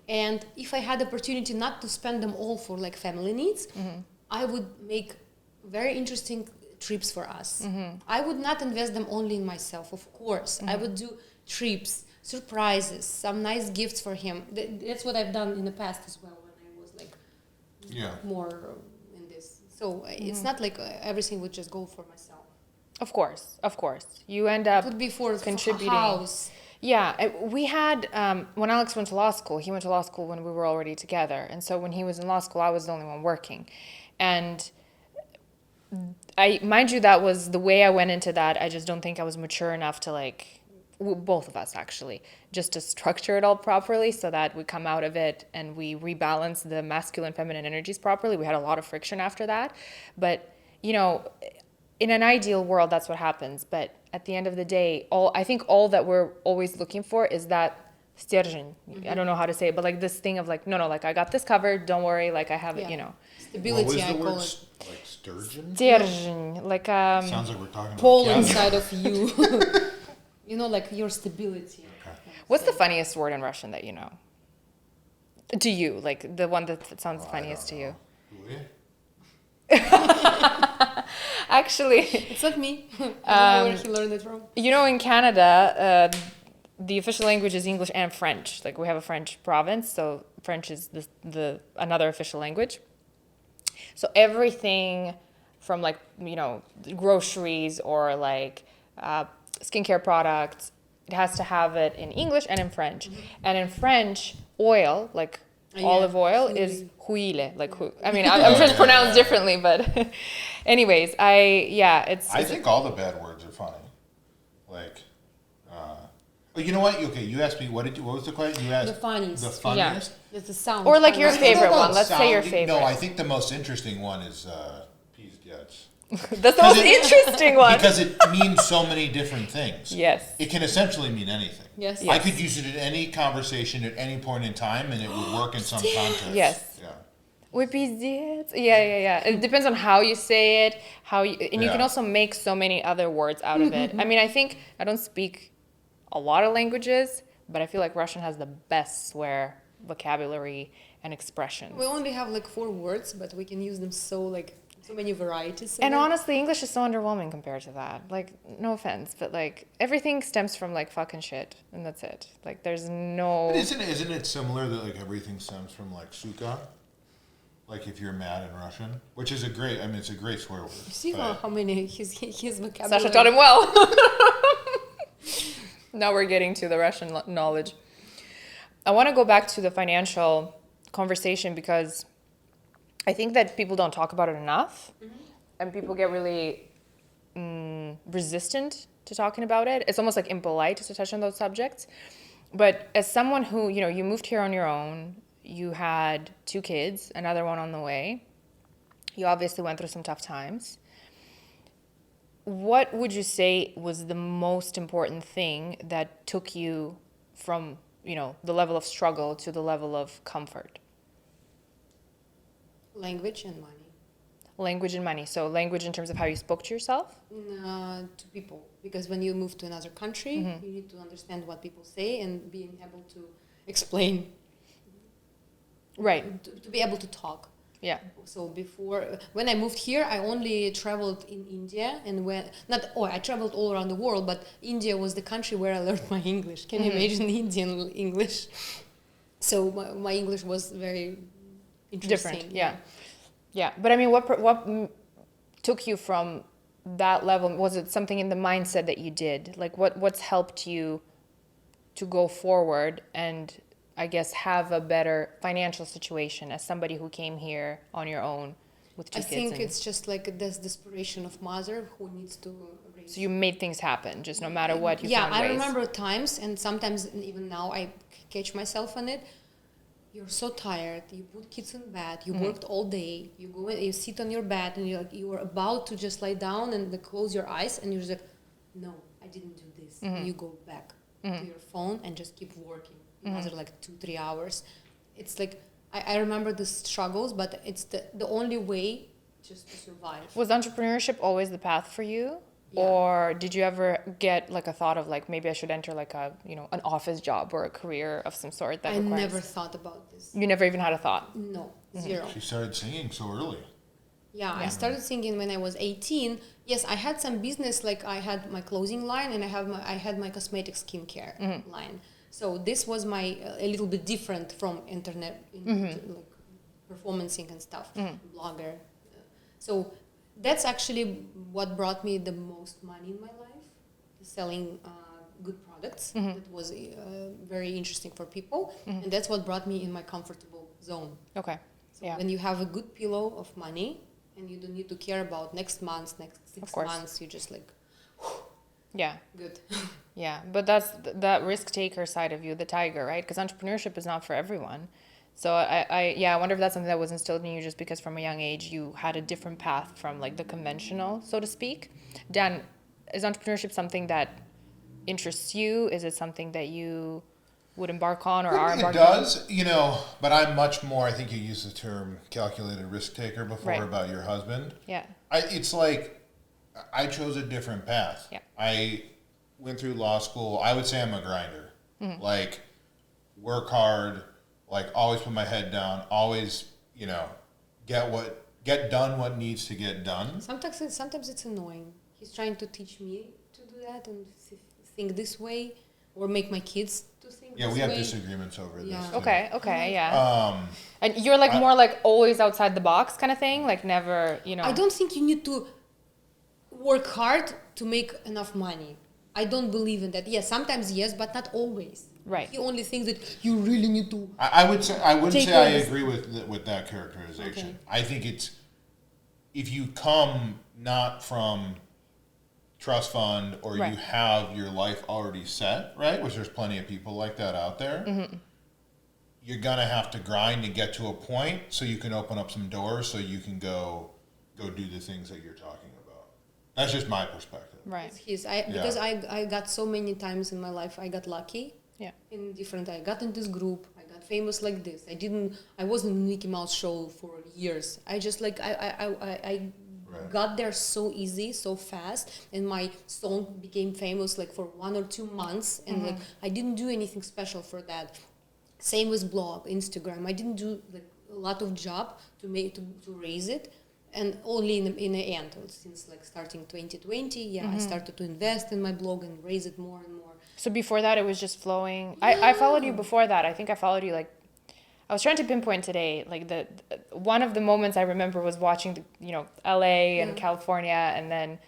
and if I had opportunity not to spend them all for like family needs, I would make very interesting trips for us. I would not invest them only in myself, of course. I would do trips, surprises, some nice gifts for him. That's what I've done in the past as well when I was like more in this. So it's not like everything would just go for myself. Of course. You end up It would be for contributing. house. Yeah, we had, when Alex went to law school, he went to law school when we were already together. And so when he was in law school, I was the only one working. And mind you, that was the way I went into that. I just don't think I was mature enough to like, both of us actually, just to structure it all properly so that we come out of it and we rebalance the masculine, feminine energies properly. We had a lot of friction after that. But, in an ideal world, that's what happens. But at the end of the day, I think all that we're always looking for is that stержень. I don't know how to say it, but like this thing of like, no, like I got this covered. Don't worry. Like I have it, Yeah. you know. Stability, What was I the call word? it. Like sturgeon? Stержень, like Sounds like we're talking Pole about inside of you. You know, like your stability. what's the funniest word in Russian that you know? To you, like the one that sounds funniest to you. Actually, It's not me. I don't know where he learned it from. you know, in Canada, the official language is English and French. Like we have a French province, so French is the another official language. So everything from like, you know, groceries or like skincare products, it has to have it in English and in French. And in French, oil, like olive oil, is huile. Like I mean, I'm sure it's pronounced differently, but anyways, I think all the bad words are funny. Like, you know what? Okay, you asked me what was the question? You asked The funniest. The funniest. It's the sound. Or like your funny. favorite No, one. Let's say your sounding- favorite. No, I think the most interesting one is peas jets. That's the most interesting one. Because it means so many different things. Yes. It can essentially mean anything. Yes. I could use it in any conversation at any point in time, and it would work in some context. Yes. Yeah. Ой, пиздец. Yeah. It depends on how you say it, and you can Yeah. also make so many other words out of it. I mean, I think I don't speak a lot of languages, but I feel like Russian has the best swear vocabulary and expressions. We only have like 4 words, but we can use them so many varieties. And honestly, English is so underwhelming compared to that. Like, no offense, but like everything stems from like fucking shit, and that's it. Like, there's no. But isn't it similar that like everything stems from like suka? Like if you're mad in Russian, which is it's a great swear word. You see how many his vocabulary. Sasha taught him well. Now we're getting to the Russian knowledge. I want to go back to the financial conversation because I think that people don't talk about it enough, and people get really resistant to talking about it. It's almost like impolite to touch on those subjects. But as someone who, you know, you moved here on your own, you had 2 kids, another one on the way. You obviously went through some tough times. What would you say was the most important thing that took you from, you know, the level of struggle to the level of comfort? Language and money. Language and money. So language in terms of how you spoke to yourself? To people. Because when you move to another country, you need to understand what people say and being able to explain. Right. To be able to talk. Yeah. So when I moved here, I only traveled in India, and I traveled all around the world, but India was the country where I learned my English. Can you imagine the Indian English? So my English was very interesting. Different, yeah. But I mean, what took you from that level? Was it something in the mindset that you did? Like what's helped you to go forward and I guess have a better financial situation as somebody who came here on your own with 2 I kids? think it's just like this desperation of mother who needs to raise. So you made things happen, just no matter what you found I ways. remember times, and sometimes even now I catch myself on it. You're so tired. You put kids in bed. You worked all day. You go in, you sit on your bed, and you are about to just lie down and close your eyes, and you're just like, no, I didn't do this. And you go back to your phone and just keep working. Another like 2-3 hours. It's like I remember the struggles, but it's the only way just to survive. Was entrepreneurship always the path for you? Yeah. Or did you ever get like a thought of like maybe I should enter like a, you know, an office job or a career of some sort that I requires... never thought about this. You never even had a thought? No, zero. She started singing so early. Yeah, I started singing when I was 18. Yes, I had some business, like I had my clothing line and I had my cosmetic skincare line. So this was a little bit different from internet, like performancing and stuff, blogger. So that's actually what brought me the most money in my life, selling good products. That was very interesting for people, and that's what brought me in my comfortable zone. Okay. So when you have a good pillow of money and you don't need to care about next 6 months, you just like, Yeah. good. Yeah. But that's that risk taker side of you, the tiger, right? Because entrepreneurship is not for everyone. So I wonder if that's something that was instilled in you just because from a young age you had a different path from like the conventional, so to speak. Dan, is entrepreneurship something that interests you? Is it something that you would embark on or are It embarking on? does, you know, but I'm much more, I think you used the term calculated risk taker before Right. about your husband. Yeah. It's like I chose a different path. Yeah. I went through law school. I would say I'm a grinder. Like, work hard, like always put my head down, always, you know, get done what needs to get done. Sometimes it's annoying. He's trying to teach me to do that and think this way, or make my kids to think Yeah, this we have way. disagreements over this. Yeah. too. Okay, yeah. And you're like more like always outside the box kind of thing, like never, you know. I don't think you need to work hard to make enough money. I don't believe in that. Yes, sometimes yes, but not always. Right. He only thinks that you really need to. I wouldn't say I Take agree with that characterization. Okay. I think it's if you come not from trust fund or Right. you have your life already set, right? Which there's plenty of people like that out there. You're gonna have to grind and get to a point so you can open up some doors so you can go do the things that you're talking about. That's just my perspective. Right. Because I got so many times in my life I got lucky. Yeah. I got in this group, I got famous like this. I wasn't in Mickey Mouse show for years. I just like I Right. got there so easy, so fast, and my song became famous like for 1 or 2 months, and like I didn't do anything special for that. Same with blog, Instagram. I didn't do like a lot of job to raise it, and only in the end, since like starting 2020, I started to invest in my blog and raise it more and more. So before that, it was just flowing. I followed you before that. I think I followed you like, I was trying to pinpoint today, like one of the moments I remember was watching, LA and California, and then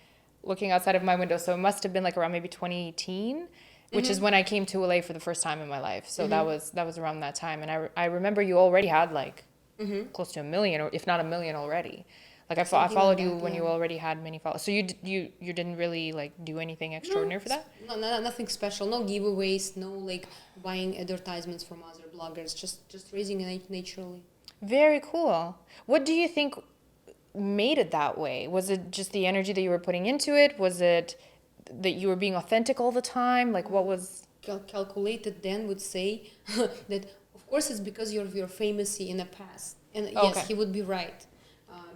looking outside of my window. So it must have been like around maybe 2018, which is when I came to LA for the first time in my life. So that was around that time. And I remember you already had like close to 1 million, or if not 1 million already. Like I followed you when you already had many followers. So you didn't really like do anything extraordinary for that? No, nothing special. No giveaways. No like buying advertisements from other bloggers. Just raising it naturally. Very cool. What do you think made it that way? Was it just the energy that you were putting into it? Was it that you were being authentic all the time? Like what was... Calculated then would say that of course it's because of your famousy in the past. And Okay. yes, he would be right.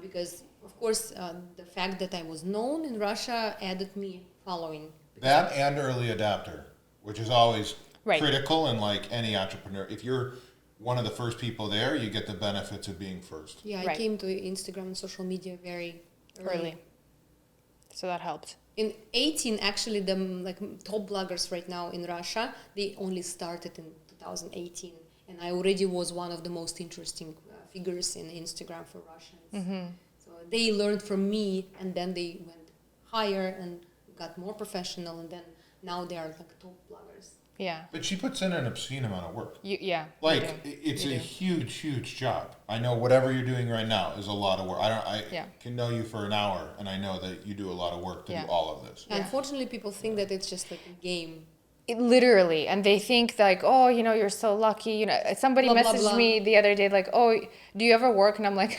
Because of course the fact that I was known in Russia added me following. That and early adapter, which is always Right. critical in like any entrepreneur. If you're one of the first people there, you get the benefits of being first. Yeah, Right. I came to Instagram and social media very early? So that helped. In 18, actually, the top bloggers right now in Russia, they only started in 2018, and I already was one of the most interesting figures in Instagram for Russians. So they learned from me, and then they went higher and got more professional, and then now they are like top bloggers. Yeah. But she puts in an obscene amount of work. You Like do. it's You a do. huge job. I know whatever you're doing right now is a lot of work. I Yeah. can know you for an hour, and I know that you do a lot of work to Yeah. do all of this. Yeah. Unfortunately, people think that it's just like a game. Literally, and they think like, oh, you're so lucky. Somebody Blah, blah, messaged blah. me the other day like, oh, do you ever work? And I'm like,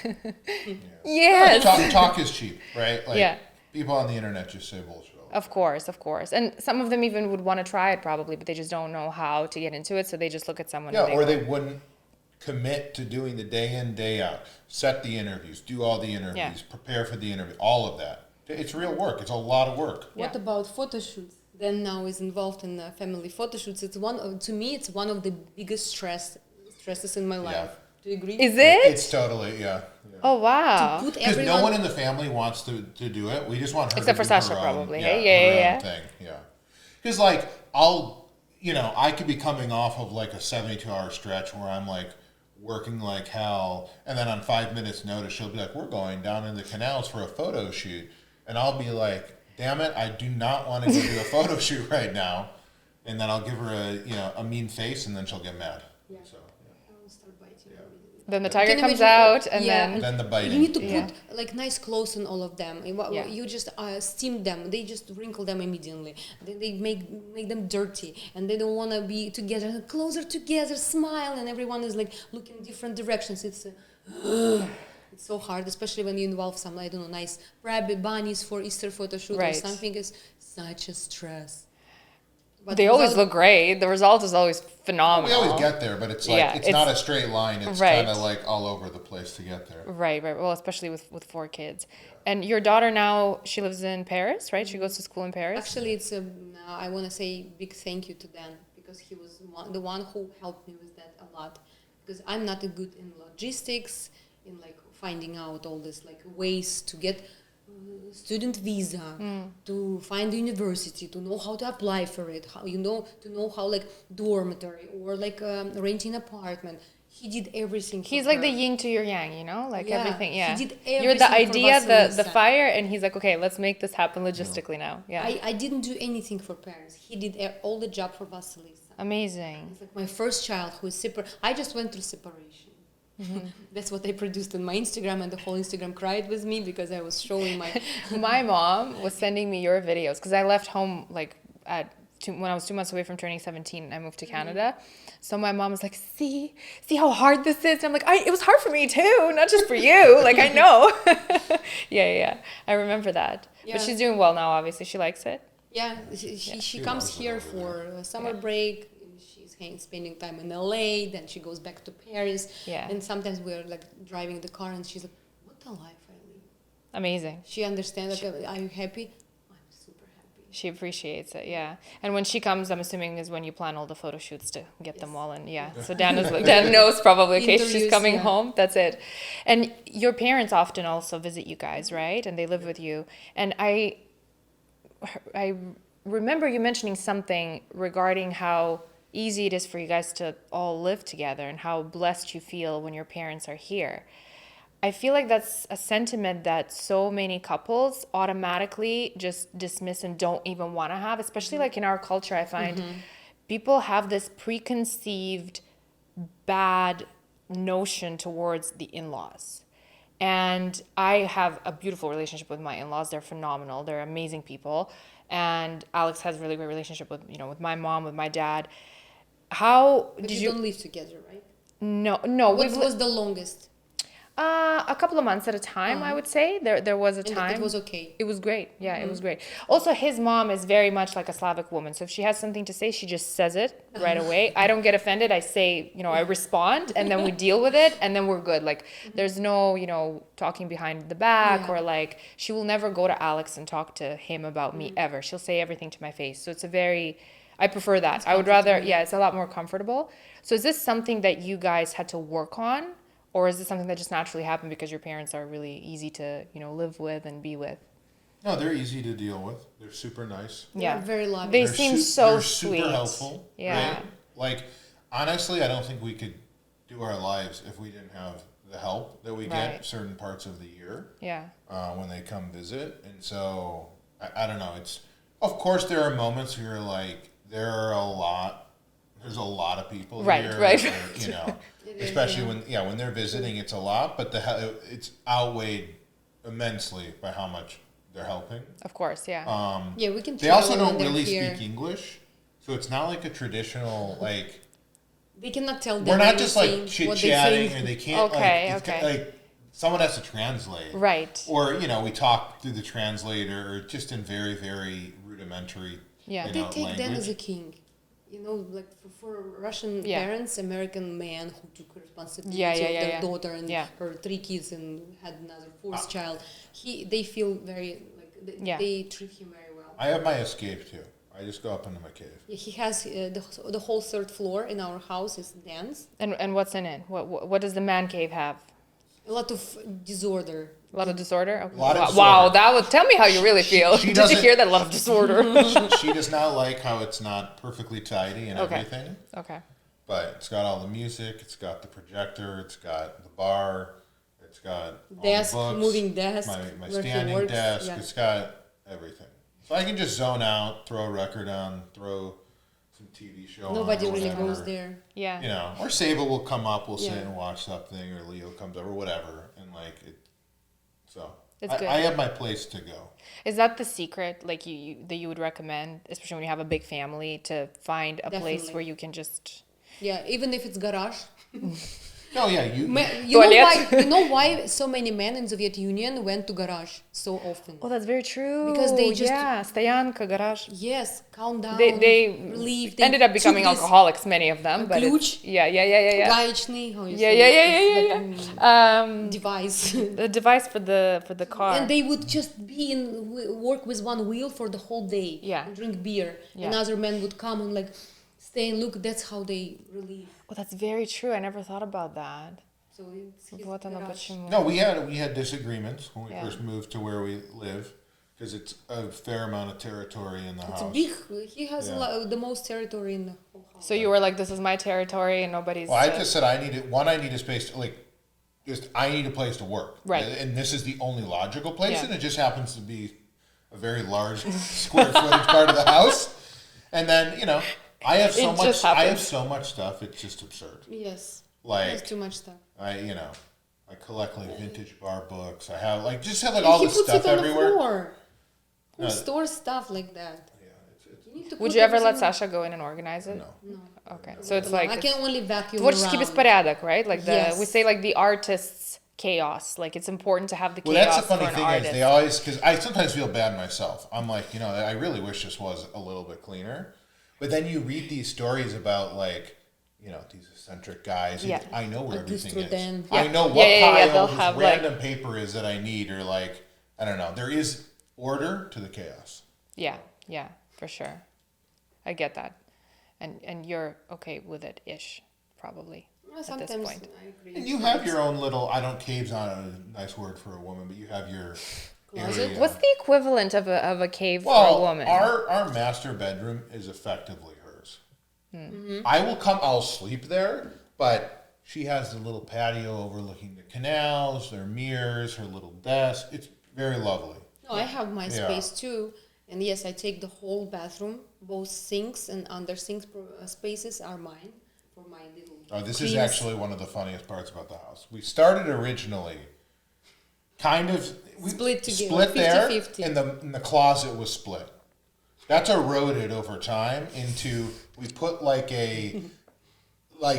yes. Talk is cheap, right? Like, Yeah. people on the internet just say bullshit. Of course. And some of them even would want to try it probably, but they just don't know how to get into it. So they just look at someone. Yeah, and or go, they wouldn't commit to doing the day in, day out, set the interviews, do all the interviews, Yeah. prepare for the interview, all of that. It's real work. It's a lot of work. What Yeah. about photo shoots? Dan now is involved in family photo shoots. It's to me, it's one of the biggest stresses in my life. Do you agree? Is it? It's totally, yeah. Oh, wow. Put Because everyone. no one in the family wants to do it. We just want her Except to for do her Sasha, own- probably, Yeah, hey? Yeah, her yeah, own thing, yeah. Because, like, I could be coming off of, like, a 72-hour stretch where I'm, like, working like hell, and then on 5 minutes notice, she'll be like, we're going down in the canals for a photo shoot. And I'll be like, damn it, I do not want to go do a photo shoot right now. And then I'll give her a mean face, and then she'll get mad. Yeah. So, I'll start biting immediately. Then the tiger Can you comes imagine- out, and yeah, then Then the biting. You need to Yeah. put like nice clothes on all of them. Yeah. You just steam them. They just wrinkle them immediately. They make them dirty, and they don't want to be together. Closer together, smile, and everyone is like looking different directions. It's so hard, especially when you involve some nice rabbit bunnies for Easter photo shoot or Right. something. Is such a stress. But They always without- look great. The result is always phenomenal. We always get there, but it's like Yeah, it's not a straight line. It's right. kind of like all over the place to get there. Right. Well, especially with 4 kids. And your daughter now, she lives in Paris, right? She goes to school in Paris? Actually, it's I want to say big thank you to Dan, because he was the one who helped me with that a lot. Because I'm not good in logistics, in like finding out all this like ways to get student visa, to find the university, to know how to apply for it, how to know how like dormitory or like renting apartment. He did everything. He's for like her. the yin to your yang, you know, like Yeah, everything. he Yeah, did you're the everything for idea, the Vasilisa. fire, and he's like, okay, let's make this happen logistically now. Yeah, I didn't do anything for parents. He did all the job for Vasilisa. amazing. It's like my first child who is I just went through separation. That's what I produced on my Instagram, and the whole Instagram cried with me because I was showing my. My mom was sending me your videos because I left home like when I was 2 months away from turning 17. I moved to Canada. So my mom was like, see how hard this is. And I'm like, it was hard for me too, not just for you. Like, I know. Yeah. I remember that. Yeah. But she's doing well now, obviously. She likes it. Yeah, she comes loves it here over for a summer break. She's spending time in LA. Then she goes back to Paris. Yeah. And sometimes we're like driving the car, and she's like, "What a life I live." Amazing. She understands. Like, are you happy? I'm super happy. She appreciates it, yeah. And when she comes, I'm assuming is when you plan all the photo shoots to get them all in. Yeah. So Dan knows probably in case she's Interviews, coming yeah. home. That's it. And your parents often also visit you guys, right? And they live with you. And I remember you mentioning something regarding how easy it is for you guys to all live together and how blessed you feel when your parents are here. I feel like that's a sentiment that so many couples automatically just dismiss and don't even want to have, especially like in our culture. I find people have this preconceived bad notion towards the in-laws. And I have a beautiful relationship with my in-laws. They're phenomenal. They're amazing people. And Alex has a really great relationship with, with my mom, with my dad. How But did you don't live together, right? No. What was the longest? A couple of months at a time, I would say. There was a And time. it was okay. It was great. Yeah, it was great. Also, his mom is very much like a Slavic woman. So if she has something to say, she just says it right away. I don't get offended. I say, I respond, and then we deal with it, and then we're good. Like, there's no, talking behind the back, Yeah. or like, she will never go to Alex and talk to him about me ever. She'll say everything to my face. So it's I prefer that. I would rather, it's a lot more comfortable. So is this something that you guys had to work on? Or is this something that just naturally happened because your parents are really easy to, live with and be with? No, they're easy to deal with. They're super nice. Yeah. They're very loving. They They're seem su- so they're sweet. super helpful. Yeah. Right? Like, honestly, I don't think we could do our lives if we didn't have the help that we Right. get certain parts of the year Yeah. when they come visit. And so, I don't know. Of course, there are moments where you're like, there's a lot of people Right, here. right. Or, especially when they're visiting, it's a lot, but it's outweighed immensely by how much they're helping. Of course, yeah. Yeah, we can. They also travel when don't they're really here. speak English, so it's not like a traditional like. They cannot tell them. We're not just like anything, chit what they chatting, think. or they can't. Okay, like, it's okay. Like someone has to translate, Right. Or we talk through the translator, or just in very very rudimentary. Yeah. They take them language. as a king. Like for Russian Yeah. parents, American man who took responsibility Yeah, of yeah, their yeah. daughter and Yeah. her 3 kids and had another 4th child. They feel very like they treat him very well. I have my escape too. I just go up into my cave. Yeah, he has the whole 3rd floor in our house is dance. And what's in it? What does the man cave have? A lot of disorder. A lot of disorder? Okay. A lot of Wow, disorder. tell me how you really feel. She Did you doesn't- hear that? A lot of disorder. She does not like how it's not perfectly tidy and Okay. everything. Okay. But it's got all the music, it's got the projector, it's got the bar, it's got Desk, all the books, moving desk, my where he standing works, desk. yeah. It's got everything. So I can just zone out, throw a record on, throw some TV show Nobody on. or really whatever. goes there. Yeah. Or Saba will come up, we'll sit Yeah. and watch something, or Leo comes over, whatever. And like it, so It's good. I have my place to go. Is that the secret, like that you would recommend, especially when you have a big family, to find a place Definitely. where you can just... Yeah, even if it's garage. No, yeah, you You know why so many men in Soviet Union went to garage so often? Oh, that's very true. Because they just- stoyanka, garage. Yes, calm down. They relieve. They ended up becoming took this alcoholics, many of them. But ключ, yeah. гаечный, how you Yeah, say yeah. it? That, device. The device for the car. And they would just be work with one wheel for the whole day. Yeah. And drink beer. Yeah. And other men would come and like stay and look. That's how they relieve. Oh, that's very true. I never thought about that. So it's his Вот оно garage. почему. No, we had disagreements when we Yeah. first moved to where we live because it's a fair amount of territory in the It's house. big. He has Yeah. The most territory in the whole house. So you were like, this is my territory and nobody's... Well, I just said I need a space to I need a place to work. Right. And this is the only logical place, Yeah. and it just happens to be a very large square footage part of the house. And then, I have so It just happens. stuff, it's just absurd. Yes. Like, There's too much stuff. I collect vintage bar books. I have all He this puts stuff it on everywhere. the floor. Who No. stores stuff like that? Yeah, You need to Would put you ever let everything- Sasha go in and organize it? No. Okay. So it's like... I can only vacuum Творческий around. беспорядок, right? Like we Yes. say like the artist's chaos. Like it's important to have the Well, chaos that's the funny for an thing artist. is they always, because I sometimes feel bad myself. I'm like, I really wish this was a little bit cleaner. But then you read these stories about like, these eccentric guys. Yeah. I know where Like everything is. Distrodent. I Yeah. know what Yeah, pile they'll this have, like- random paper is that I need, or like, I don't know. There is order to the chaos. Yeah, for sure. I get that. And you're okay with it ish, probably. Well, at sometimes this point. I agree. And you have your own little, cave's not a nice word for a woman, but you have your Closet? area. What's the equivalent of a cave for Well, a woman? our master bedroom is effectively hers. I'll sleep there, but she has the little patio overlooking the canals, their mirrors, her little desk. It's very lovely. No, I have my Yeah. space too. And yes, I take the whole bathroom. Both sinks and under sinks spaces are mine for my little. Oh, this is creams. actually one of the funniest parts about the house. We started originally we Split together, split there, 50-50. and the closet was split. That's eroded over time into, we put like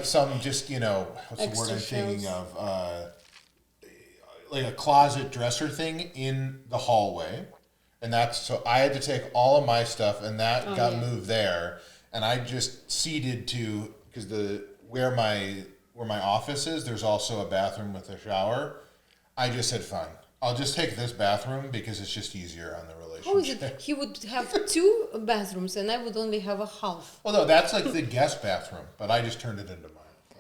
some just, what's the Extra word I'm thinking shelves. of? Like a closet dresser thing in the hallway. And so I had to take all of my stuff and that got moved there. And I just ceded to, because where my office is, there's also a bathroom with a shower. I just said, fine, I'll just take this bathroom because it's just easier on the How is relationship. it? He would have 2 bathrooms and I would only have a half. Well, no, that's like the guest bathroom, but I just turned it into mine.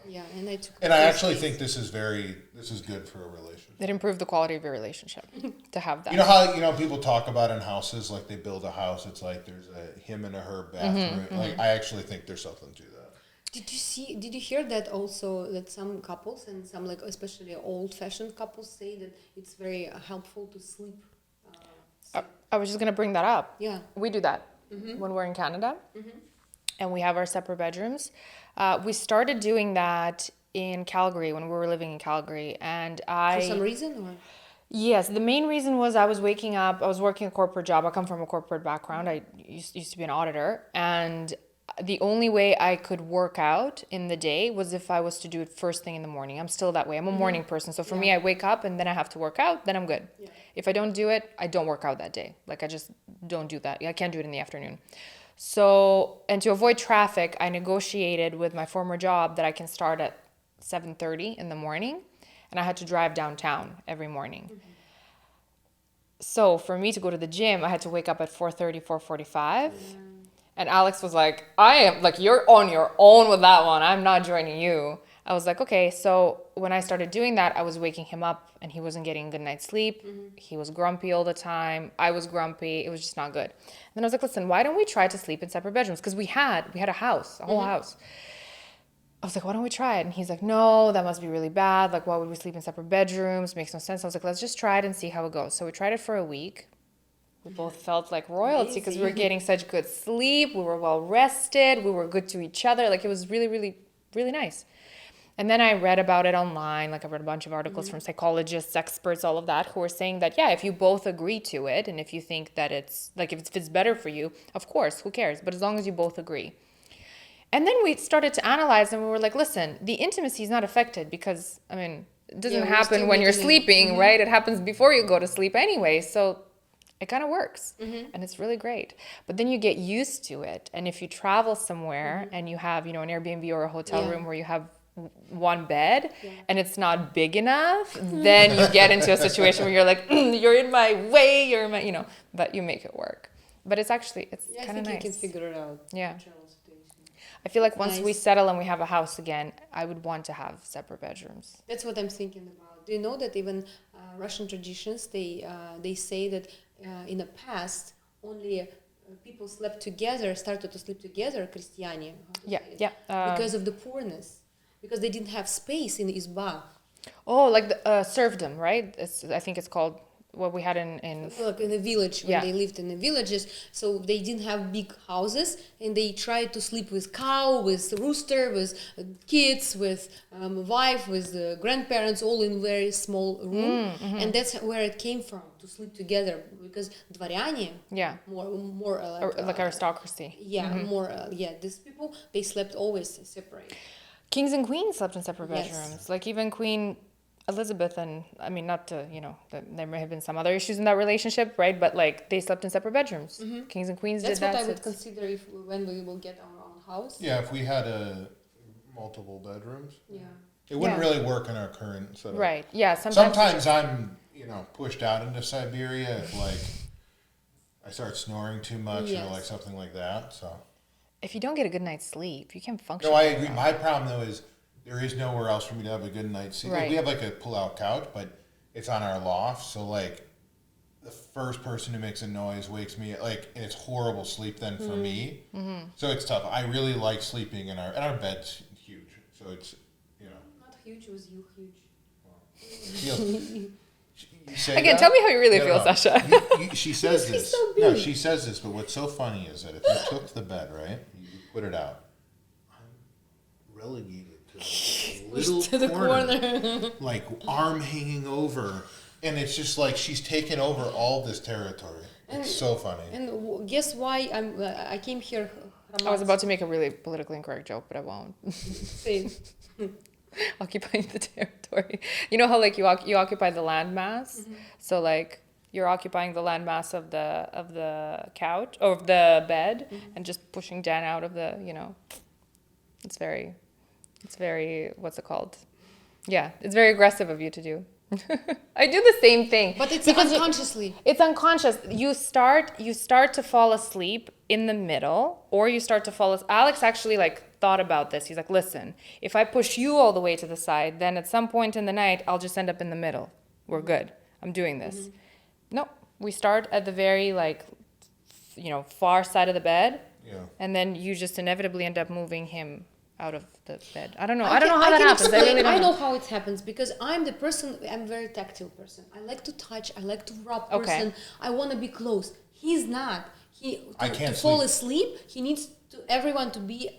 Yeah, and I took. And I the actually space. think this is good for a relationship. It improved the quality of your relationship to have that. You know how people talk about in houses, like they build a house, it's like there's a him and a her bathroom. Like I actually think there's something to that. Did you hear that also, that some couples and some like especially old-fashioned couples say that it's very helpful to sleep? I was just going to bring that up. Yeah. We do that when we're in Canada and we have our separate bedrooms. We started doing that in Calgary when we were living in Calgary. And For some reason, or? Yes, the main reason was I was waking up, I was working a corporate job. I come from a corporate background. I used to be an auditor. And the only way I could work out in the day was if I was to do it first thing in the morning. I'm still that way. I'm a morning person. So for me, I wake up and then I have to work out, then I'm good. Yeah. If I don't do it, I don't work out that day. Like I just don't do that. I can't do it in the afternoon. So, and to avoid traffic, I negotiated with my former job that I can start at 7:30 in the morning and I had to drive downtown every morning. So for me to go to the gym, I had to wake up at 4:30, 4:45. And Alex was like, you're on your own with that one. I'm not joining you. I was like, okay. So when I started doing that, I was waking him up and he wasn't getting a good night's sleep. He was grumpy all the time. I was grumpy. It was just not good. And then I was like, listen, why don't we try to sleep in separate bedrooms? Because we had a house, a whole house. I was like, why don't we try it? And he's like, no, that must be really bad. Like, why would we sleep in separate bedrooms? Makes no sense. I was like, let's just try it and see how it goes. So we tried it for a week. We both felt like royalty because we were getting such good sleep. We were well rested. We were good to each other. Like, it was really, really, really nice. And then I read about it online. Like, I read a bunch of articles from psychologists, experts, all of that, who were saying that, yeah, if you both agree to it and if you think that it's, like, if it's better for you, of course, who cares? But as long as you both agree. And then we started to analyze and we were like, listen, the intimacy is not affected because, I mean, it doesn't happen when you're sleeping, right? It happens before you go to sleep anyway. So it kind of works and it's really great. But then you get used to it. And if you travel somewhere and you have, you know, an Airbnb or a hotel room where you have one bed and it's not big enough, then you get into a situation where you're like, you're in my way, you're in my, you know, but you make it work. But it's actually, it's kind of nice. You can figure it out. Yeah. I feel like once we settle and we have a house again, I would want to have separate bedrooms. That's what I'm thinking about. Do you know that even Russian traditions, they say that in the past, only people slept together, started to sleep together, Christiani. Because of the poorness. Because they didn't have space in the izba. Oh, like the serfdom, right? I think it's called what we had in like in the village when they lived in the villages. So they didn't have big houses, and they tried to sleep with cow, with rooster, with kids, with wife, with the grandparents, all in very small room. And that's where it came from, to sleep together, because dворяне, more like aristocracy. These people, they slept always separate. Kings and queens slept in separate bedrooms. Like even Queen Elizabeth and, I mean, not to, you know, there may have been some other issues in that relationship, right? But like they slept in separate bedrooms. Kings and queens did that. That's what I would consider when we will get our own house. Yeah, if we had multiple bedrooms. Yeah. It wouldn't really work in our current setup. Right. Yeah. Sometimes I'm, you know, pushed out into Siberia if like I start snoring too much or like something like that. So. If you don't get a good night's sleep, you can't function. No, I agree. My problem though is there is nowhere else for me to have a good night's sleep. Right. Like, we have like a pull-out couch, but it's on our loft. So like the first person who makes a noise wakes me, like, and it's horrible sleep then for me. So it's tough. I really like sleeping in our bed's huge. So it's, you know. Not huge, it was huge. Again, tell me how you really feel, Sasha. She says this. So No, she says this, but what's so funny is that if you took the bed, right, you put it out, I'm relegated to the corner. Like arm hanging over, and it's just like she's taken over all this territory. It's so funny. And guess why I came here? I was about to make a really politically incorrect joke, but I won't. Same. Occupying the territory. You know how like you occupy the landmass? So like you're occupying the landmass of the couch or of the bed and just pushing Dan out of the, you know. It's very what's it called? Yeah, it's very aggressive of you to do. I do the same thing. But it's unconsciously. It's unconscious. You start to fall asleep in the middle, or you start to fall asleep. Alex actually like thought about this. He's like, listen, if I push you all the way to the side, then at some point in the night, I'll just end up in the middle. We're good. I'm doing this. No, we start at the very like, you know, far side of the bed. Yeah. And then you just inevitably end up moving him out of the bed. I don't know. I don't know how that happens. I really don't know. I know how it happens because I'm a very tactile person. I like to touch. I like to rub person. I want to be close. He's not. To fall asleep, he needs everyone to be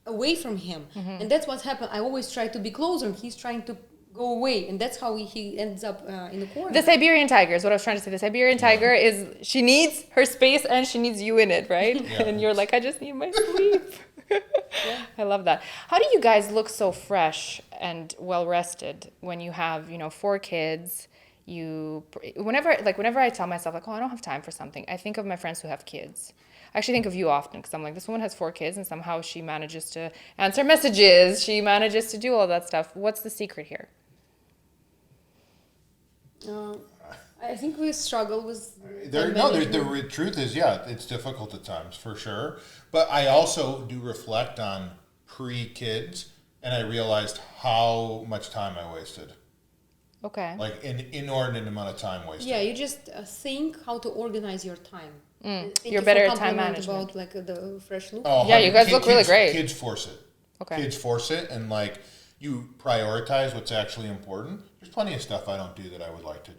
away from him. And that's what happened. I always try to be closer and he's trying to go away. And that's how he ends up in the corner. The Siberian tiger is what I was trying to say. The Siberian tiger is, she needs her space and she needs you in it, right? Yeah. And you're like, I just need my sleep. I love that. How do you guys look so fresh and well rested when you have, 4 kids? Whenever I tell myself like, oh, I don't have time for something, I think of my friends who have kids. I actually think of you often because I'm like, this woman has 4 kids and somehow she manages to answer messages. She manages to do all that stuff. What's the secret here? I think we struggle with. The truth is, it's difficult at times for sure. But I also do reflect on pre-kids, and I realized how much time I wasted. Okay. Like an inordinate amount of time wasted. Yeah, you just think how to organize your time. You're better at time management. About like the fresh look. Oh, yeah, you guys look really great. Kids force it. Okay. Kids force it, and like you prioritize what's actually important. There's plenty of stuff I don't do that I would like to do.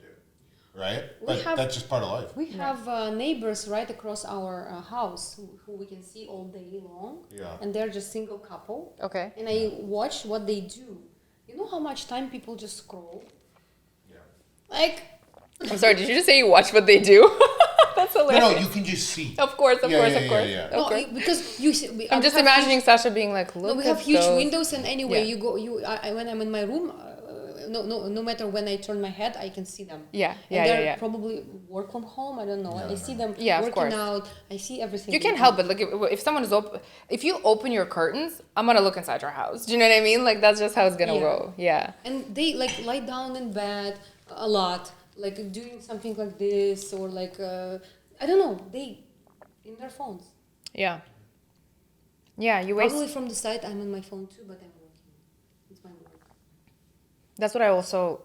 Right? But that's just part of life. We have neighbors right across our house who we can see all day long. Yeah. And they're just single couple. Okay. And I watch what they do. You know how much time people just scroll? Yeah. Like... I'm sorry, did you just say you watch what they do? That's hilarious. way. No, you can just see. Of course. Yeah. No, because you see, I'm just imagining Sasha being like, look, no, we have at huge those. windows, and anyway, Yeah. when I'm in my room, no matter when I turn my head, I can see them. Yeah, And they're yeah. probably work from home. I don't know. I see them Yeah, of working course. out. I see everything. You can't help it. Like if someone is open, if you open your curtains, I'm gonna look inside your house. Do you know what I mean? Like that's just how it's gonna go. Yeah. And they like lie down in bed a lot, like doing something like this, or like I don't know. They in their phones. Yeah. Yeah, you waste. Probably from the side, I'm on my phone too, but I'm working. It's my work. That's what I also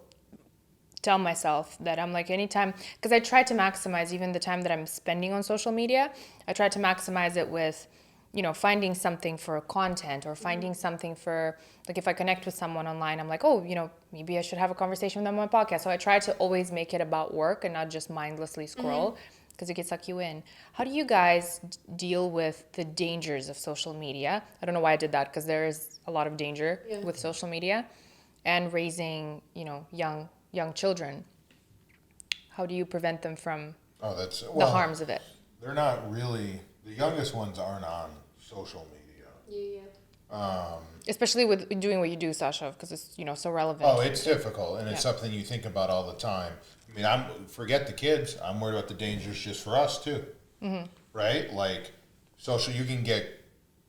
tell myself, that I'm like, anytime, because I try to maximize even the time that I'm spending on social media. I try to maximize it with, you know, finding something for content, or finding something for, like, if I connect with someone online, I'm like, oh, you know, maybe I should have a conversation with them on my podcast. So I try to always make it about work and not just mindlessly scroll, because it can suck you in. How do you guys deal with the dangers of social media? I don't know why I did that, because there is a lot of danger with social media and raising, you know, young children. How do you prevent them from the harms of it? They're not really, the youngest ones aren't on social media. Especially with doing what you do, Sasha, because it's, you know, so relevant. Oh, it's difficult, and it's something you think about all the time. I mean, forget the kids. I'm worried about the dangers just for us too, right? Like social, you can get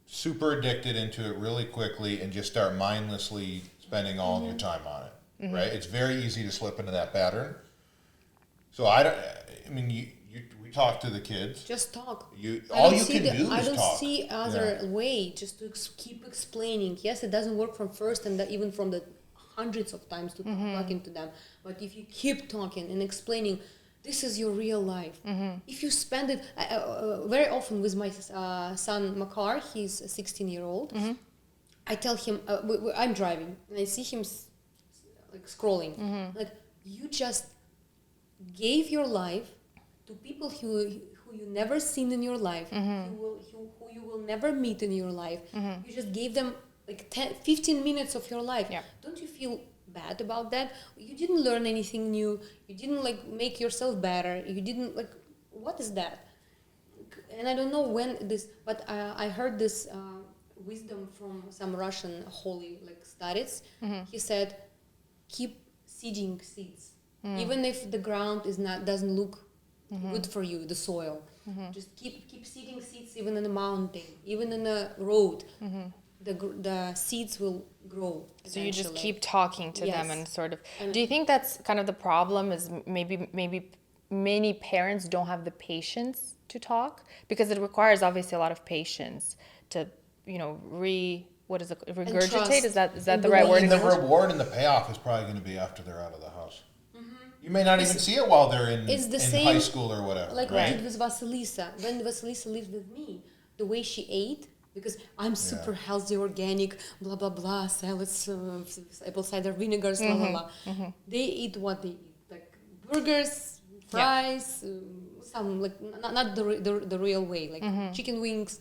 super addicted into it really quickly and just start mindlessly spending all of your time on it, right? It's very easy to slip into that pattern. So we talk to the kids. Just talk. All you can do is talk. I don't see other way, just to keep explaining. Yes, it doesn't work from first and even from the hundreds of times to talking to them. But if you keep talking and explaining, this is your real life. If you spend it, very often with my son Makar, he's a 16-year-old, I tell him, I'm driving, and I see him like scrolling. Like, you just gave your life to people who you never seen in your life, who you will never meet in your life. You just gave them like 15 minutes of your life. Don't you feel bad about that? You didn't learn anything new. You didn't like make yourself better. You didn't like, what is that? And I don't know when this, but I heard this wisdom from some Russian holy like studies. He said, keep seeding seeds, even if the ground doesn't look good for you, the soil. Just keep seeding seeds, even in a mountain, even in a road. The seeds will grow. So you just keep talking to them and sort of. Do you think that's kind of the problem? Is maybe many parents don't have the patience to talk, because it requires obviously a lot of patience to, you know, regurgitate. Is that the right word? And the reward and the payoff is probably going to be after they're out of the house. You may not even see it while they're in high school or whatever. Like we did with Vasilisa. When Vasilisa lived with me, the way she ate, because I'm super healthy, organic, blah, blah, blah, salads, apple cider vinegars, blah, blah, blah. They eat what they eat, like burgers, fries, some, like, not the real way, like chicken wings.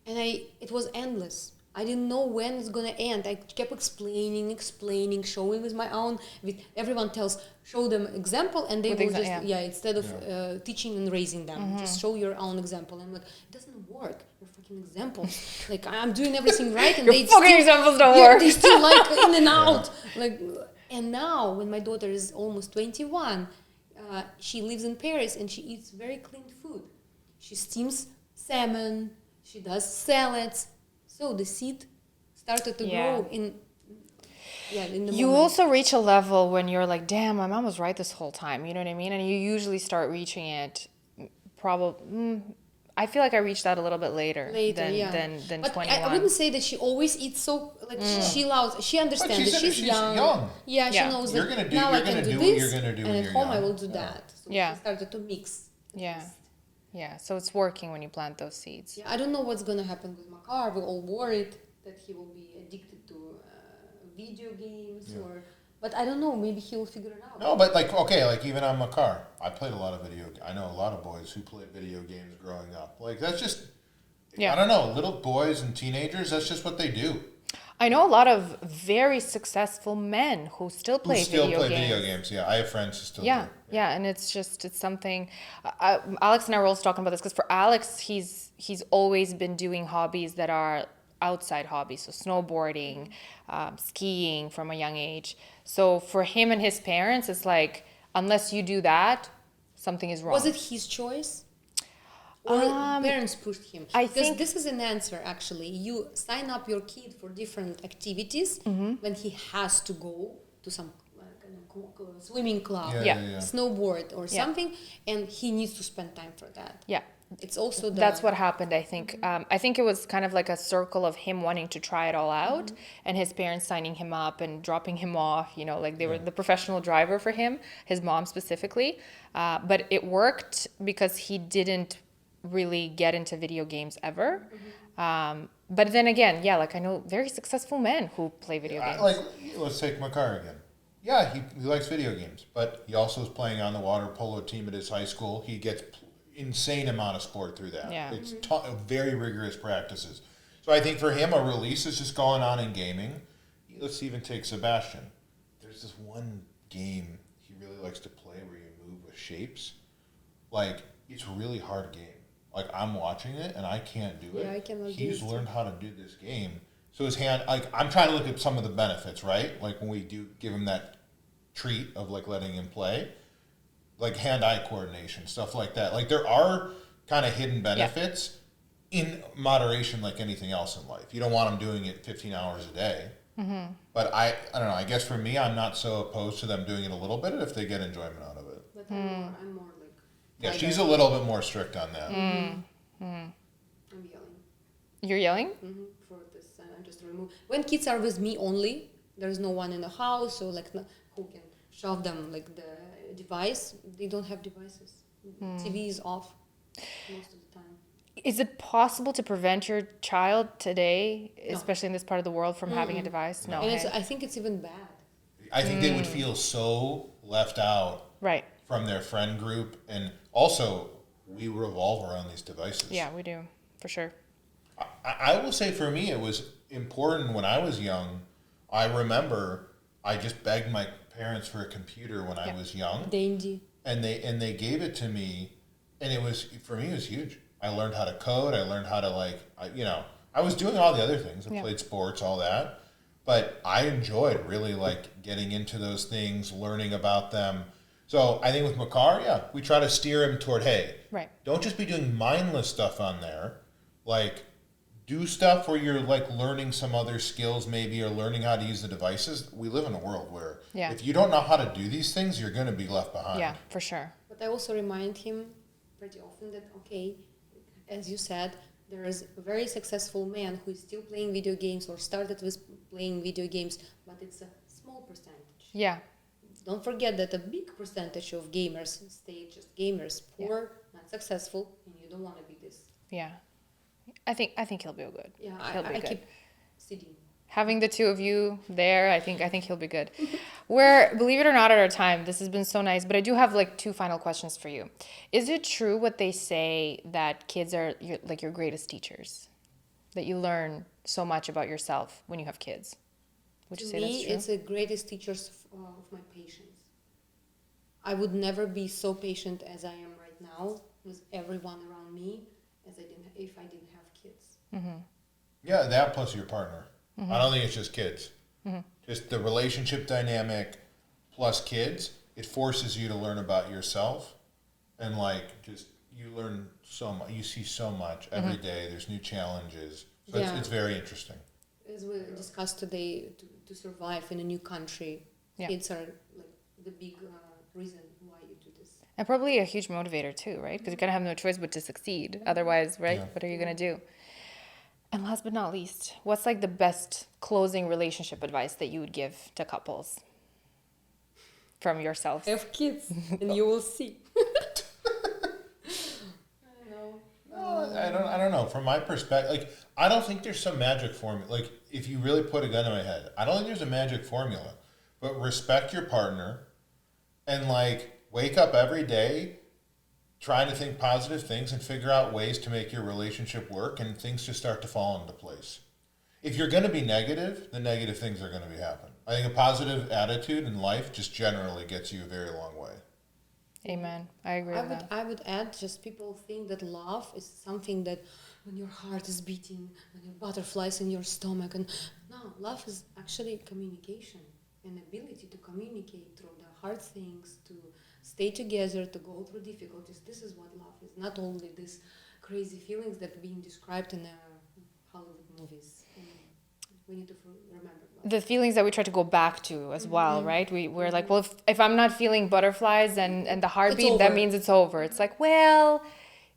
And it was endless. I didn't know when it's gonna end. I kept explaining, showing with my own. Everyone show them example, and they will just instead of teaching and raising them, just show your own example. I'm like, it doesn't work. Your fucking examples. Like, I'm doing everything right, and your fucking examples don't work. They still like in and out. Like, and now when my daughter is almost 21, she lives in Paris and she eats very clean food. She steams salmon. She does salads. So the seed started to grow in the You moment. also reach a level when you're like, damn, my mom was right this whole time. You know what I mean? And you usually start reaching it probably... I feel like I reached that a little bit later than but 21. I wouldn't say that she always eats so, like, she understands that she's young. Yeah, she knows you're that gonna do, now I you're can gonna do what this, you're gonna do and when at you're home young. I will do that. So she started to mix. Yeah, so it's working when you plant those seeds. Yeah, I don't know what's gonna happen with Makar. We're all worried that he will be addicted to video games but I don't know. Maybe he will figure it out. No, but like even on Makar, I played a lot of I know a lot of boys who played video games growing up. Like, that's just I don't know, little boys and teenagers. That's just what they do. I know a lot of very successful men who still Who play still video play games. video games? Yeah, I have friends who still Yeah, do. yeah, and it's something. Alex and I were also talking about this because for Alex, he's always been doing hobbies that are outside hobbies, so snowboarding, skiing from a young age. So for him and his parents, it's like unless you do that, something is wrong. Was it his choice? Or parents pushed him? I Because think- this is an answer, actually. You sign up your kid for different activities when he has to go to some swimming club, Yeah. snowboard or Yeah. something, and he needs to spend time for that. Yeah. It's also That's what happened, I think. I think it was kind of like a circle of him wanting to try it all out and his parents signing him up and dropping him off, you know, like they were the professional driver for him, his mom specifically. But it worked because he didn't really get into video games ever. But then again, yeah, like I know very successful men who play video games. Like, let's take Makar again. Yeah, he likes video games, but he also is playing on the water polo team at his high school. He gets insane amount of sport through that. Yeah. It's very rigorous practices. So I think for him, a release is just going on in gaming. Let's even take Sebastian. There's this one game he really likes to play where you move with shapes. Like, it's a really hard game. Like, I'm watching it and I can't do it. Yeah, I cannot do He's it. learned how to do this game. So his hand, like, I'm trying to look at some of the benefits, right? Like when we do give him that treat of like letting him play, like hand-eye coordination, stuff like that. Like there are kind of hidden benefits in moderation, like anything else in life. You don't want them doing it 15 hours a day. But I don't know. I guess for me, I'm not so opposed to them doing it a little bit if they get enjoyment out of it. But I'm more like. Yeah, she's a little bit more strict on that. I'm yelling You're yelling? for this. I just remove. When kids are with me only, there's no one in the house, so like who can shove them like the device. They don't have devices. TV is off most of the time. Is it possible to prevent your child today, especially in this part of the world, from having a device? No. And hey? I think it's even bad. I think they would feel so left out Right. from their friend group, and also we revolve around these devices. Yeah, we do, for sure. I will say for me, it was important when I was young. I remember I just begged my parents for a computer when I was young, Dandy. and they gave it to me, and it was, for me, it was huge. I learned how to code. I learned how to I was doing all the other things. I played sports, all that, but I enjoyed really like getting into those things, learning about them. So I think with Makar, we try to steer him toward, hey, Right. don't just be doing mindless stuff on there. Like, do stuff where you're like learning some other skills maybe, or learning how to use the devices. We live in a world where if you don't know how to do these things, you're going to be left behind. Yeah, for sure. But I also remind him pretty often that, okay, as you said, there is a very successful man who is still playing video games or started with playing video games, but it's a small percentage. Yeah. Don't forget that a big percentage of gamers stay just gamers, poor, not successful, and you don't want to be this. Yeah. I think he'll be good. Yeah, He'll be I good. keep sitting. Having the two of you there, I think he'll be good. We're, believe it or not, at our time. This has been so nice, but I do have like two final questions for you. Is it true what they say that kids are your greatest teachers? That you learn so much about yourself when you have kids? Would you To say me, that's true? it's the greatest teachers of my patience. I would never be so patient as I am right now with everyone around me as I didn't if I didn't have kids. Yeah, that plus your partner. I don't think it's just kids. Just the relationship dynamic plus kids, it forces you to learn about yourself. And like, just, you learn so much. You see so much every day. There's new challenges. So Yeah. it's very interesting. As we discussed today, to survive in a new country, kids are like the big reason why you do this. And probably a huge motivator too, right? Because you kind of have no choice but to succeed. Otherwise, right? What are you going to do? And last but not least, what's like the best closing relationship advice that you would give to couples from yourself? Have kids, and you will see. I don't know. From my perspective, like, I don't think there's some magic formula. Like, if you really put a gun to my head, I don't think there's a magic formula. But respect your partner, and like, wake up every day trying to think positive things and figure out ways to make your relationship work, and things just start to fall into place. if you're going to be negative, the negative things are going to be happening. I think a positive attitude in life just generally gets you a very long way. Amen. I agree with that. I would add, just people think that love is something that when your heart is beating, when your butterflies in your stomach, and no, love is actually communication, an ability to communicate through the hard things, to stay together, to go through difficulties. This is what love is, not only these crazy feelings that are being described in Hollywood movies. And we need to remember that. The feelings that we try to go back to as well, right? We're like, well, if I'm not feeling butterflies and the heartbeat, that means it's over. It's like, well,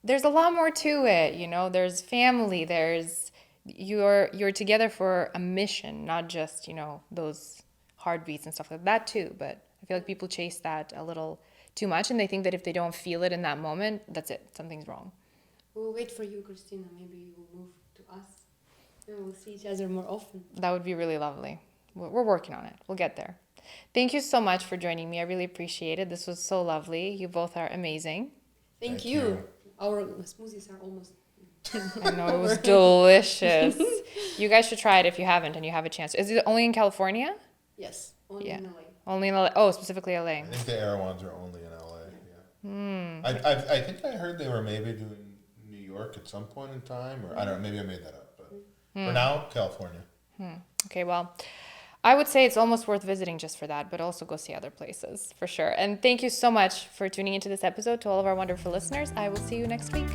there's a lot more to it, you know. There's family. There's you're together for a mission, not just, you know, those heartbeats and stuff like that too. But I feel like people chase that a little too much, and they think that if they don't feel it in that moment, that's it. Something's wrong. We'll wait for you, Christina. Maybe you will move to us. And we'll see each other more often. That would be really lovely. We're working on it. We'll get there. Thank you so much for joining me. I really appreciate it. This was so lovely. You both are amazing. Thank you. Our smoothies are almost... I know, it was delicious. You guys should try it if you haven't and you have a chance. Is it only in California? Yes, only in LA. Only in LA. Oh, specifically LA. I think the Air ones are only in LA. Yeah. I think I heard they were maybe doing New York at some point in time, or I don't know. Maybe I made that up. But for now, California. Okay, well, I would say it's almost worth visiting just for that, but also go see other places for sure. And thank you so much for tuning into this episode. To all of our wonderful listeners, I will see you next week.